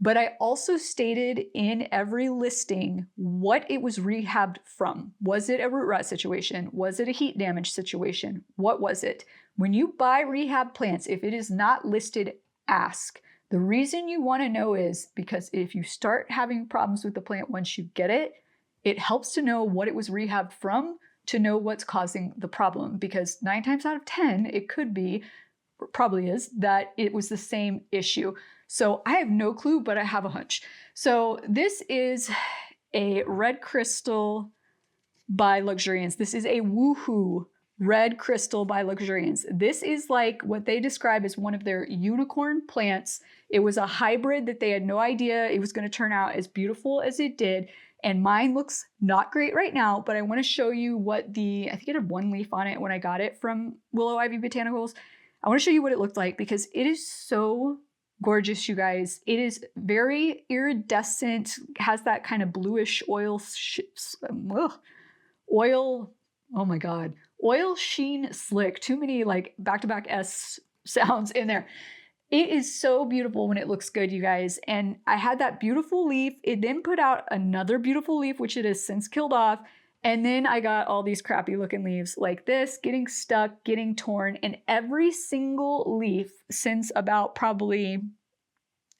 But I also stated in every listing what it was rehabbed from. Was it a root rot situation? Was it a heat damage situation? What was it? When you buy rehab plants, if it is not listed, ask. The reason you want to know is because if you start having problems with the plant once you get it, it helps to know what it was rehabbed from to know what's causing the problem, because 9 times out of 10, it could be, or probably is, that it was the same issue. So I have no clue, but I have a hunch. So this is a red crystal by Luxuriance. This is a woohoo red crystal by Luxuriance. This is like what they describe as one of their unicorn plants. It was a hybrid that they had no idea it was going to turn out as beautiful as it did. And mine looks not great right now, but I want to show you what I think it had 1 leaf on it when I got it from Willow Ivy Botanicals. I want to show you what it looked like because it is so gorgeous, you guys. It is very iridescent, has that kind of bluish oil, oh my God, oil sheen slick. Too many like back-to-back S sounds in there. It is so beautiful when it looks good, you guys. And I had that beautiful leaf. It then put out another beautiful leaf, which it has since killed off. And then I got all these crappy looking leaves like this, getting stuck, getting torn. And every single leaf since about probably,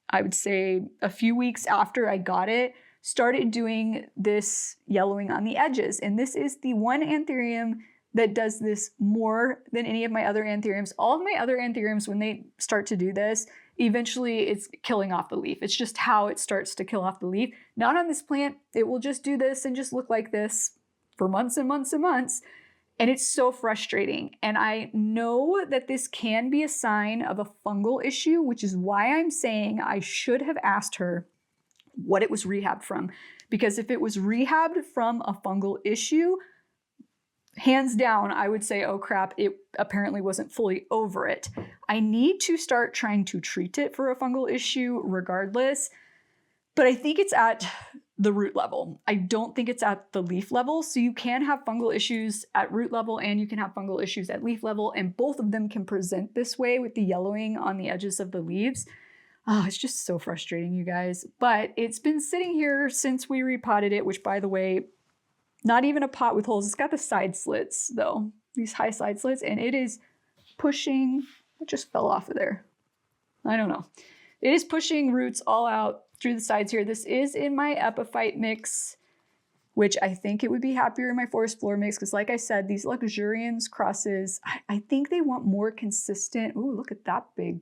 I would say a few weeks after I got it, started doing this yellowing on the edges. And this is the one Anthurium that does this more than any of my other Anthuriums. All of my other Anthuriums, when they start to do this, eventually it's killing off the leaf. It's just how it starts to kill off the leaf. Not on this plant. It will just do this and just look like this for months and months and months. And it's so frustrating. And I know that this can be a sign of a fungal issue, which is why I'm saying I should have asked her what it was rehabbed from. Because if it was rehabbed from a fungal issue, hands down, I would say, oh crap, it apparently wasn't fully over it. I need to start trying to treat it for a fungal issue regardless, but I think it's at the root level. I don't think it's at the leaf level. So you can have fungal issues at root level and you can have fungal issues at leaf level, and both of them can present this way with the yellowing on the edges of the leaves. Oh, it's just so frustrating, you guys. But it's been sitting here since we repotted it, which, by the way, not even a pot with holes. It's got the side slits though, these high side slits, and it is pushing, it just fell off of there. I don't know. It is pushing roots all out through the sides here. This is in my epiphyte mix, which I think it would be happier in my forest floor mix because, like I said, these Luxuriance crosses, I think they want more consistent. Ooh, look at that big,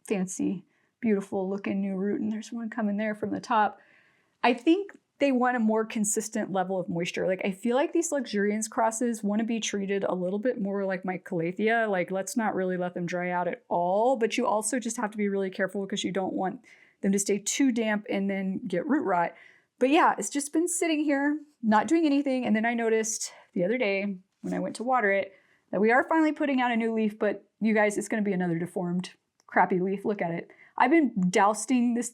fancy, beautiful looking new root. And there's one coming there from the top. I think they want a more consistent level of moisture. Like, I feel like these Luxuriance crosses want to be treated a little bit more like my Calathea. Like, let's not really let them dry out at all, but you also just have to be really careful because you don't want them to stay too damp and then get root rot. But yeah, it's just been sitting here, not doing anything. And then I noticed the other day when I went to water it that we are finally putting out a new leaf, but you guys, it's going to be another deformed crappy leaf. Look at it. I've been dousing this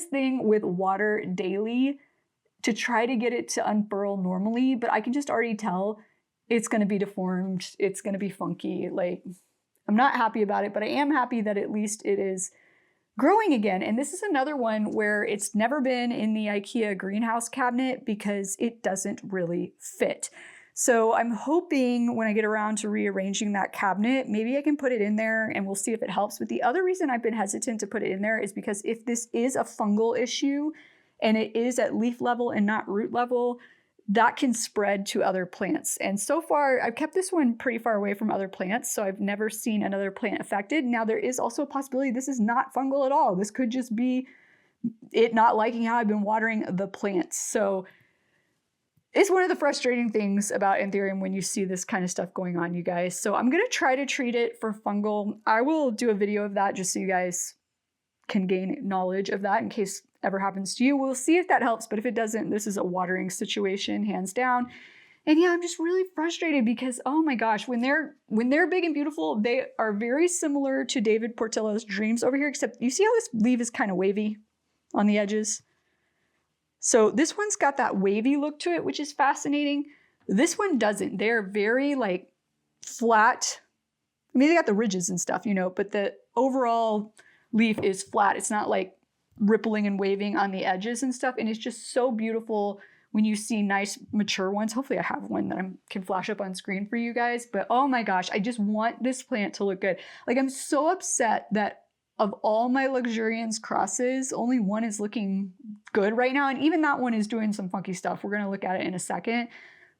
thing with water daily to try to get it to unfurl normally, but I can just already tell it's going to be deformed. It's going to be funky. Like, I'm not happy about it, but I am happy that at least it is growing again. And this is another one where it's never been in the IKEA greenhouse cabinet because it doesn't really fit. So I'm hoping when I get around to rearranging that cabinet, maybe I can put it in there and we'll see if it helps. But the other reason I've been hesitant to put it in there is because if this is a fungal issue and it is at leaf level and not root level, that can spread to other plants. And so far, I've kept this one pretty far away from other plants, so I've never seen another plant affected. Now, there is also a possibility this is not fungal at all. This could just be it not liking how I've been watering the plants. So it's one of the frustrating things about Anthurium when you see this kind of stuff going on, you guys. So I'm gonna try to treat it for fungal. I will do a video of that just so you guys can gain knowledge of that in case ever happens to you. We'll see if that helps, but if it doesn't, this is a watering situation, hands down. And yeah, I'm just really frustrated because, oh my gosh, when they're big and beautiful, they are very similar to David Portillo's Dreams over here, except you see how this leaf is kind of wavy on the edges? So this one's got that wavy look to it, which is fascinating. This one doesn't. They're very like flat. I mean, they got the ridges and stuff, you know, but the overall leaf is flat. It's not like rippling and waving on the edges and stuff. And it's just so beautiful when you see nice mature ones. Hopefully I have one that I can flash up on screen for you guys. But oh my gosh, I just want this plant to look good. Like, I'm so upset that of all my luxuriance crosses, only one is looking good right now. And even that one is doing some funky stuff. We're going to look at it in a second.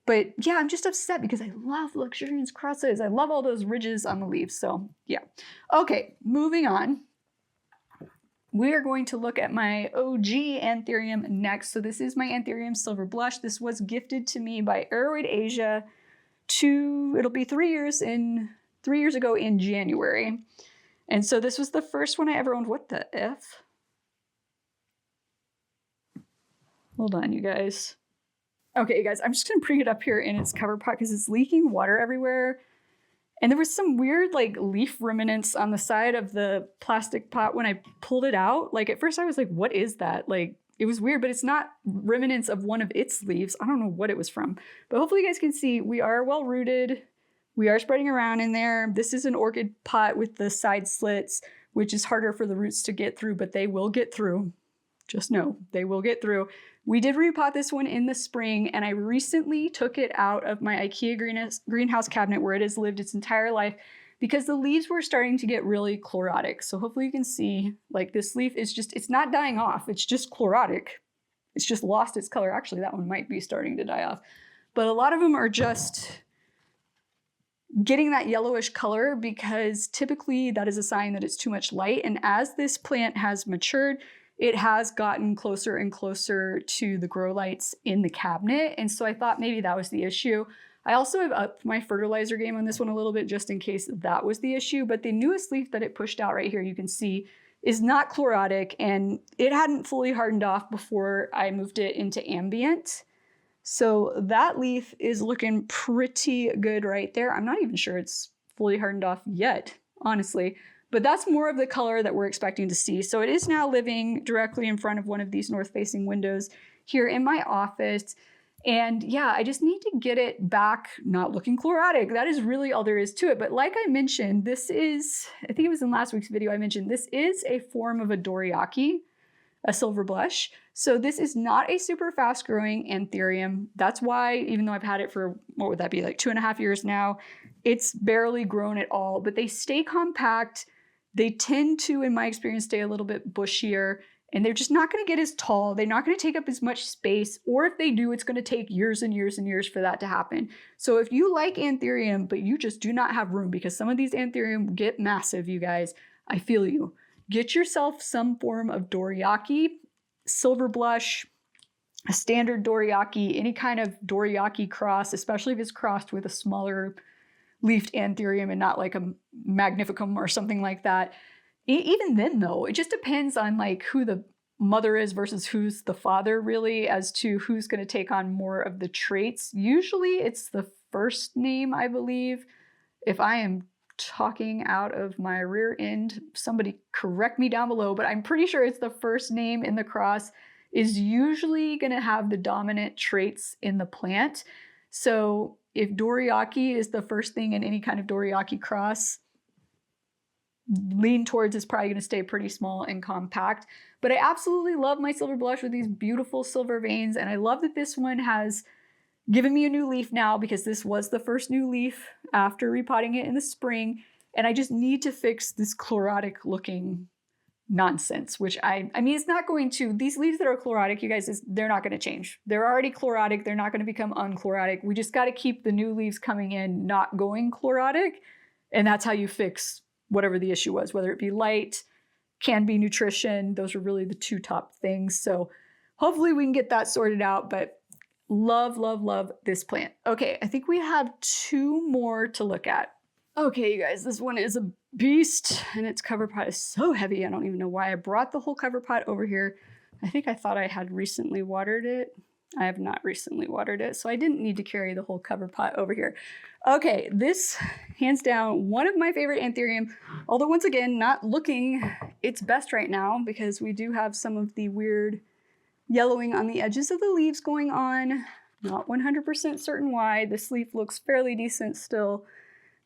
But yeah, I'm just upset because I love luxuriance crosses. I love all those ridges on the leaves. So yeah. Okay, moving on. We are going to look at my OG Anthurium next. So this is my Anthurium Silver Blush. This was gifted to me by Arrowwood Asia it'll be 3 years ago in January. And so this was the first one I ever owned. What the F? Hold on, you guys. Okay, you guys, I'm just gonna bring it up here in its cover pot because it's leaking water everywhere. And there was some weird like leaf remnants on the side of the plastic pot when I pulled it out. Like at first I was like, what is that? Like it was weird, but it's not remnants of one of its leaves. I don't know what it was from, but hopefully you guys can see we are well rooted. We are spreading around in there. This is an orchid pot with the side slits, which is harder for the roots to get through, but they will get through. Just know they will get through. We did repot this one in the spring, and I recently took it out of my IKEA greenhouse cabinet where it has lived its entire life because the leaves were starting to get really chlorotic. So hopefully you can see, like, this leaf is just, it's not dying off. It's just chlorotic. It's just lost its color. Actually, that one might be starting to die off. But a lot of them are just getting that yellowish color because typically that is a sign that it's too much light. And as this plant has matured, it has gotten closer and closer to the grow lights in the cabinet. And so I thought maybe that was the issue. I also have upped my fertilizer game on this one a little bit just in case that was the issue. But the newest leaf that it pushed out right here, you can see, is not chlorotic, and it hadn't fully hardened off before I moved it into ambient. So that leaf is looking pretty good right there. I'm not even sure it's fully hardened off yet, honestly. But that's more of the color that we're expecting to see. So it is now living directly in front of one of these north-facing windows here in my office. And yeah, I just need to get it back not looking chlorotic. That is really all there is to it. But like I mentioned, this is, I think it was in last week's video I mentioned, this is a form of a Doriaki, a silver blush. So this is not a super fast growing Anthurium. That's why, even though I've had it for, what would that be, like 2.5 years now, it's barely grown at all. But they stay compact. They tend to, in my experience, stay a little bit bushier, and they're just not going to get as tall. They're not going to take up as much space, or if they do, it's going to take years and years and years for that to happen. So if you like Anthurium, but you just do not have room, because some of these Anthurium get massive, you guys, I feel you. Get yourself some form of Doriaki, silver blush, a standard Doriaki, any kind of Doriaki cross, especially if it's crossed with a smaller leafed Anthurium and not like a magnificum or something like that. Even then though, it just depends on like who the mother is versus who's the father really, as to who's going to take on more of the traits. Usually it's the first name, I believe. If I am talking out of my rear end. Somebody correct me down below, but I'm pretty sure it's the first name in the cross is usually going to have the dominant traits in the plant. So if Doriaki is the first thing in any kind of Doriaki cross, lean towards is probably going to stay pretty small and compact. But I absolutely love my silver blush with these beautiful silver veins, and I love that this one has given me a new leaf now because this was the first new leaf after repotting it in the spring, and I just need to fix this chlorotic looking nonsense, which I mean, it's not going to, these leaves that are chlorotic, you guys, they're not going to change. They're already chlorotic. They're not going to become unchlorotic. We just got to keep the new leaves coming in not going chlorotic, and that's how you fix whatever the issue was, whether it be light, can be nutrition. Those are really the two top things. So hopefully we can get that sorted out, but love, love, love this plant. Okay, I think we have two more to look at. Okay, you guys, this one is a beast, and its cover pot is so heavy. I don't even know why I brought the whole cover pot over here. I think I thought I had recently watered it. I have not recently watered it, so I didn't need to carry the whole cover pot over here. Okay, this, hands down, one of my favorite Anthurium, although once again, not looking its best right now because we do have some of the weird yellowing on the edges of the leaves going on. Not 100% certain why. This leaf looks fairly decent still,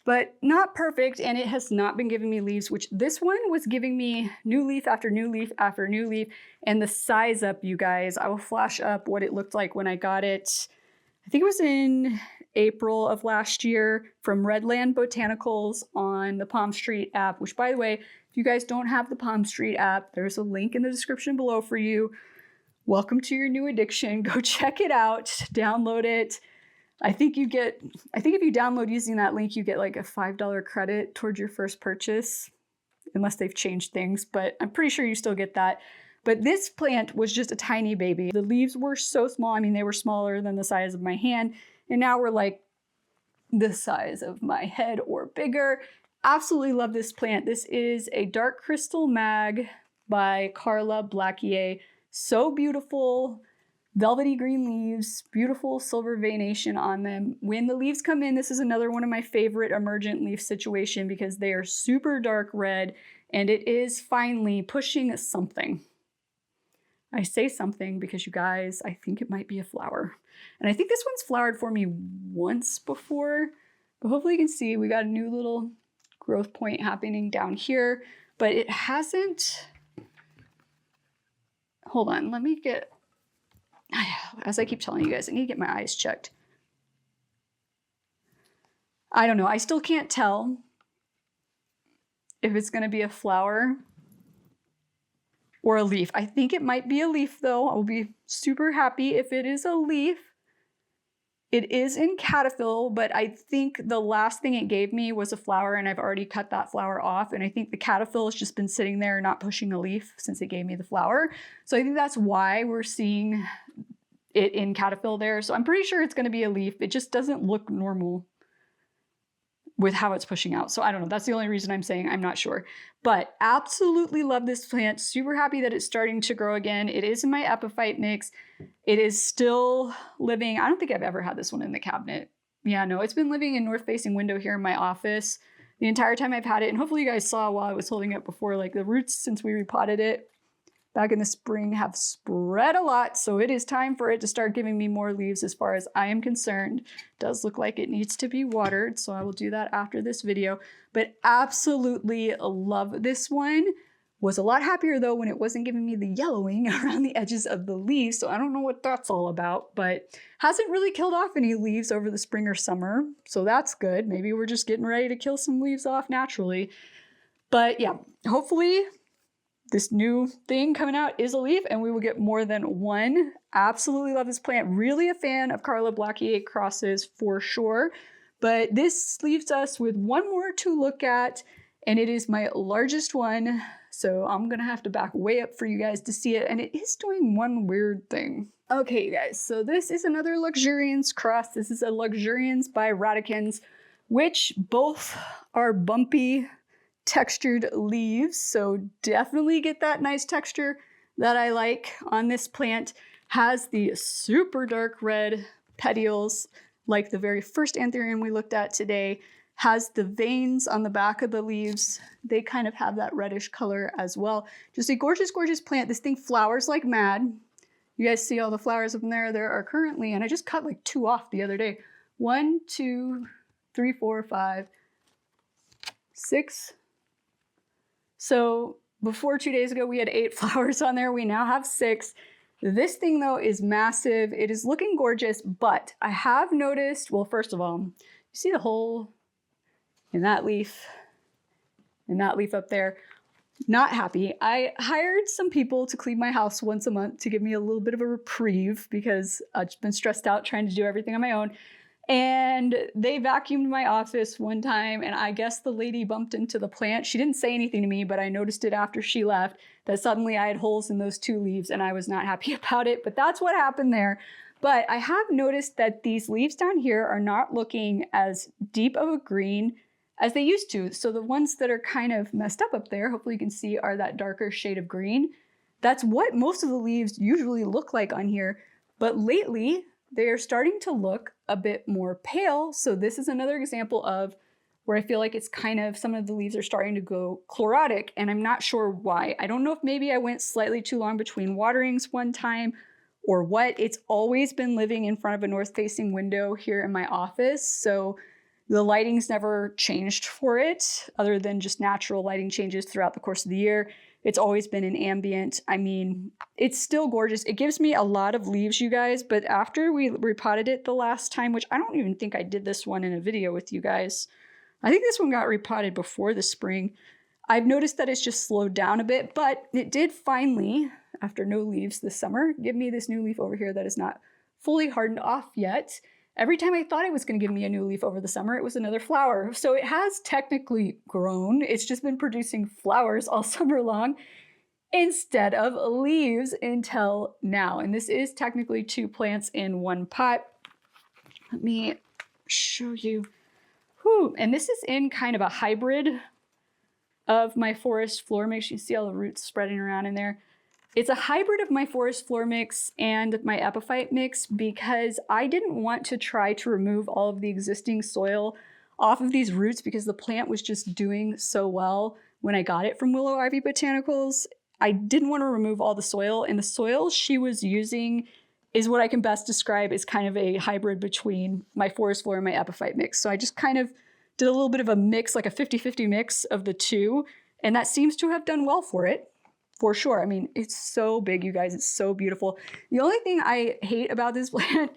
but not perfect, and it has not been giving me leaves, which this one was giving me new leaf after new leaf after new leaf. And the size up, you guys, I will flash up what it looked like when I got it. I think it was in April of last year from Redland Botanicals on the Palm Street app, which, by the way, if you guys don't have the Palm Street app, there's a link in the description below for you. Welcome to your new addiction. Go check it out, download it. I think if you download using that link, you get like a $5 credit towards your first purchase, unless they've changed things, but I'm pretty sure you still get that. But this plant was just a tiny baby. The leaves were so small. I mean, they were smaller than the size of my hand, and now we're like the size of my head or bigger. Absolutely love this plant. This is a Dark Crystal Mag by Carla Blackier. So beautiful. Velvety green leaves, beautiful silver veination on them. When the leaves come in, this is another one of my favorite emergent leaf situation because they are super dark red and it is finally pushing something. I say something because you guys, I think it might be a flower. And I think this one's flowered for me once before, but hopefully you can see we got a new little growth point happening down here, but it hasn't, hold on, let me get, as I keep telling you guys, I need to get my eyes checked. I don't know. I still can't tell if it's going to be a flower or a leaf. I think it might be a leaf, though. I'll be super happy if it is a leaf. It is in caterpillar, but I think the last thing it gave me was a flower, and I've already cut that flower off. And I think the caterpillar has just been sitting there not pushing a leaf since it gave me the flower. So I think that's why we're seeing it in caterpillar there. So I'm pretty sure it's going to be a leaf. It just doesn't look normal with how it's pushing out. So I don't know. That's the only reason I'm saying I'm not sure. But absolutely love this plant. Super happy that it's starting to grow again. It is in my epiphyte mix. It is still living. I don't think I've ever had this one in the cabinet. Yeah, no, it's been living in north-facing window here in my office the entire time I've had it. And hopefully you guys saw while I was holding it before, like the roots since we repotted it back in the spring have spread a lot. So it is time for it to start giving me more leaves as far as I am concerned. It does look like it needs to be watered, so I will do that after this video. But absolutely love this one. Was a lot happier though when it wasn't giving me the yellowing around the edges of the leaves. So I don't know what that's all about, but hasn't really killed off any leaves over the spring or summer. So that's good. Maybe we're just getting ready to kill some leaves off naturally. But yeah, hopefully this new thing coming out is a leaf and we will get more than one. Absolutely love this plant. Really a fan of Carla Blackier crosses for sure. But this leaves us with one more to look at, and it is my largest one. So I'm gonna have to back way up for you guys to see it, and it is doing one weird thing. Okay, you guys, so this is another Luxuriance cross. This is a Luxuriance by Radicans, which both are bumpy, textured leaves. So definitely get that nice texture that I like on this plant. Has the super dark red petioles, like the very first Anthurium we looked at today. has the veins on the back of the leaves. They kind of have that reddish color as well. Just a gorgeous, gorgeous plant. This thing flowers like mad. You guys see all the flowers up in there? There are currently, and I just cut like 2 off the other day. 1, 2, 3, 4, 5, 6. So before 2 days ago, we had 8 flowers on there. We now have 6. This thing though is massive. It is looking gorgeous, but I have noticed, well, first of all, you see the hole in that leaf and that leaf up there? Not happy. I hired some people to clean my house once a month to give me a little bit of a reprieve because I've been stressed out trying to do everything on my own. And they vacuumed my office one time, and I guess the lady bumped into the plant. She didn't say anything to me, but I noticed it after she left that suddenly I had holes in those 2 leaves and I was not happy about it, but that's what happened there. But I have noticed that these leaves down here are not looking as deep of a green as they used to. So the ones that are kind of messed up there, hopefully you can see, are that darker shade of green. That's what most of the leaves usually look like on here. But lately, they are starting to look a bit more pale. So this is another example of where I feel like it's kind of, some of the leaves are starting to go chlorotic, and I'm not sure why. I don't know if maybe I went slightly too long between waterings one time or what. It's always been living in front of a north-facing window here in my office. So the lighting's never changed for it, other than just natural lighting changes throughout the course of the year. It's always been an ambient. I mean, it's still gorgeous. It gives me a lot of leaves, you guys, but after we repotted it the last time, which I don't even think I did this one in a video with you guys. I think this one got repotted before the spring. I've noticed that it's just slowed down a bit, but it did finally, after no leaves this summer, give me this new leaf over here that is not fully hardened off yet. Every time I thought it was going to give me a new leaf over the summer, it was another flower. So it has technically grown. It's just been producing flowers all summer long instead of leaves until now. And this is technically 2 plants in 1 pot. Let me show you. Whew. And this is in kind of a hybrid of my forest floor mix. You see all the roots spreading around in there. It's a hybrid of my forest floor mix and my epiphyte mix because I didn't want to try to remove all of the existing soil off of these roots because the plant was just doing so well when I got it from Willow Ivy Botanicals. I didn't want to remove all the soil, and the soil she was using is what I can best describe as kind of a hybrid between my forest floor and my epiphyte mix. So I just kind of did a little bit of a mix, like a 50-50 mix of the two, and that seems to have done well for it. For sure. I mean, it's so big, you guys. It's so beautiful. The only thing I hate about this plant,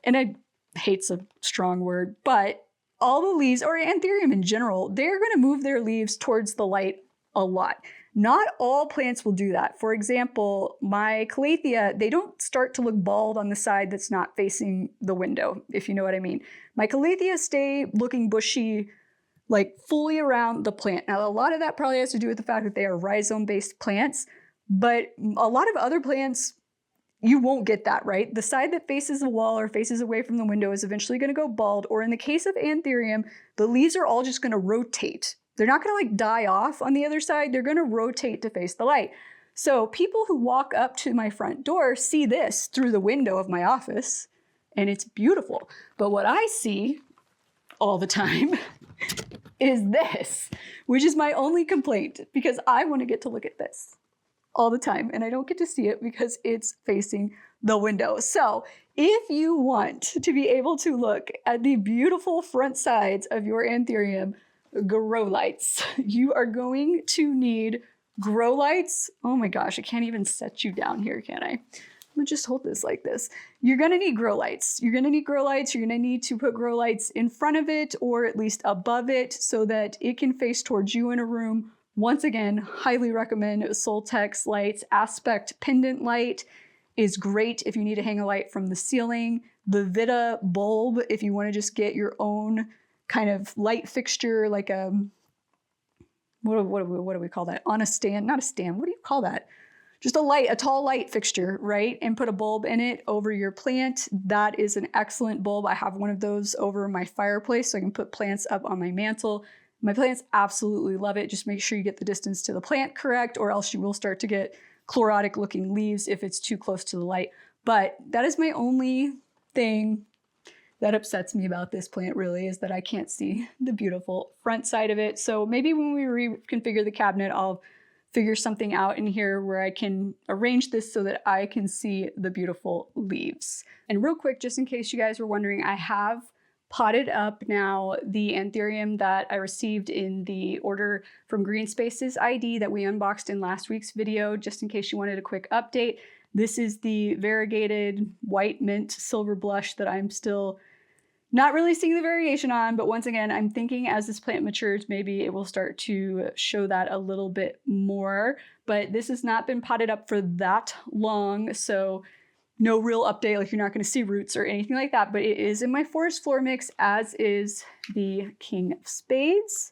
and hate's a strong word, but all the leaves, or Anthurium in general, they're going to move their leaves towards the light a lot. Not all plants will do that. For example, my calathea, they don't start to look bald on the side that's not facing the window, if you know what I mean. My calathea stay looking bushy like fully around the plant. Now, a lot of that probably has to do with the fact that they are rhizome-based plants, but a lot of other plants, you won't get that, right? The side that faces the wall or faces away from the window is eventually gonna go bald, or in the case of Anthurium, the leaves are all just gonna rotate. They're not gonna like die off on the other side, they're gonna rotate to face the light. So people who walk up to my front door see this through the window of my office, and it's beautiful. But what I see all the time is this, which is my only complaint because I want to get to look at this all the time and I don't get to see it because it's facing the window. So if you want to be able to look at the beautiful front sides of your Anthurium grow lights, you are going to need grow lights. Oh my gosh, I can't even set you down here, can I? I'm gonna just hold this like this. You're gonna need grow lights. You're gonna need grow lights. You're gonna need to put grow lights in front of it or at least above it so that it can face towards you in a room. Once again, highly recommend Soltex lights. Aspect pendant light is great if you need to hang a light from the ceiling. The Vita bulb, if you wanna just get your own kind of light fixture, like a, what do we call that? On a stand, not a stand, what do you call that? Just a tall light fixture, right? And put a bulb in it over your plant. That is an excellent bulb. I have one of those over my fireplace so I can put plants up on my mantle. My plants absolutely love it. Just make sure you get the distance to the plant correct or else you will start to get chlorotic looking leaves if it's too close to the light. But that is my only thing that upsets me about this plant really, is that I can't see the beautiful front side of it. So maybe when we reconfigure the cabinet, I'll figure something out in here where I can arrange this so that I can see the beautiful leaves. And real quick, just in case you guys were wondering, I have potted up now the Anthurium that I received in the order from Green Spaces ID that we unboxed in last week's video, just in case you wanted a quick update. This is the variegated white mint silver blush that I'm still not really seeing the variation on, but once again, I'm thinking as this plant matures, maybe it will start to show that a little bit more. But this has not been potted up for that long, so no real update, like you're not going to see roots or anything like that, but it is in my forest floor mix, as is the King of Spades.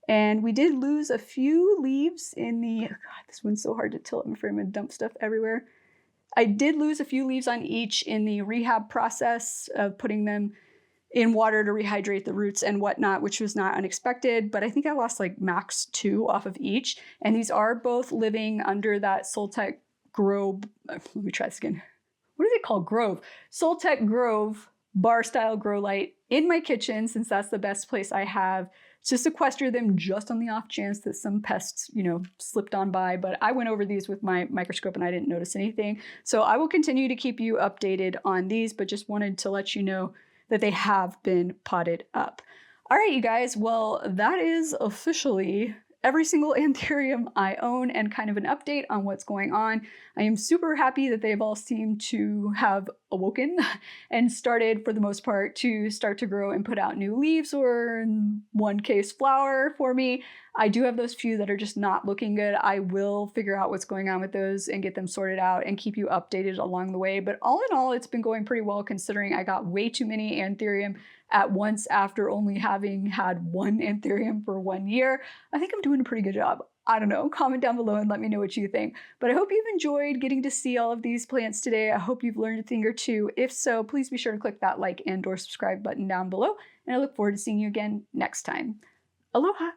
And we did lose a few leaves in the, God, this one's so hard to tilt, I'm afraid I'm going to dump stuff everywhere. I did lose a few leaves on each in the rehab process of putting them in water to rehydrate the roots and whatnot, which was not unexpected, but I think I lost like max 2 off of each. And these are both living under that Soltech Grove, let me try this again. What is it called? Grove. Soltech Grove bar style grow light in my kitchen, since that's the best place I have to sequester them, just on the off chance that some pests, slipped on by. But I went over these with my microscope and I didn't notice anything. So I will continue to keep you updated on these, but just wanted to let you know that they have been potted up. All right, you guys, well, that is officially every single Anthurium I own and kind of an update on what's going on. I am super happy that they've all seemed to have awoken and started, for the most part, to start to grow and put out new leaves, or in one case, flower for me. I do have those few that are just not looking good. I will figure out what's going on with those and get them sorted out and keep you updated along the way. But all in all, it's been going pretty well, considering I got way too many Anthurium at once after only having had one Anthurium for 1 year. I think I'm doing a pretty good job. I don't know, comment down below and let me know what you think. But I hope you've enjoyed getting to see all of these plants today. I hope you've learned a thing or two. If so, please be sure to click that like and/or subscribe button down below. And I look forward to seeing you again next time. Aloha!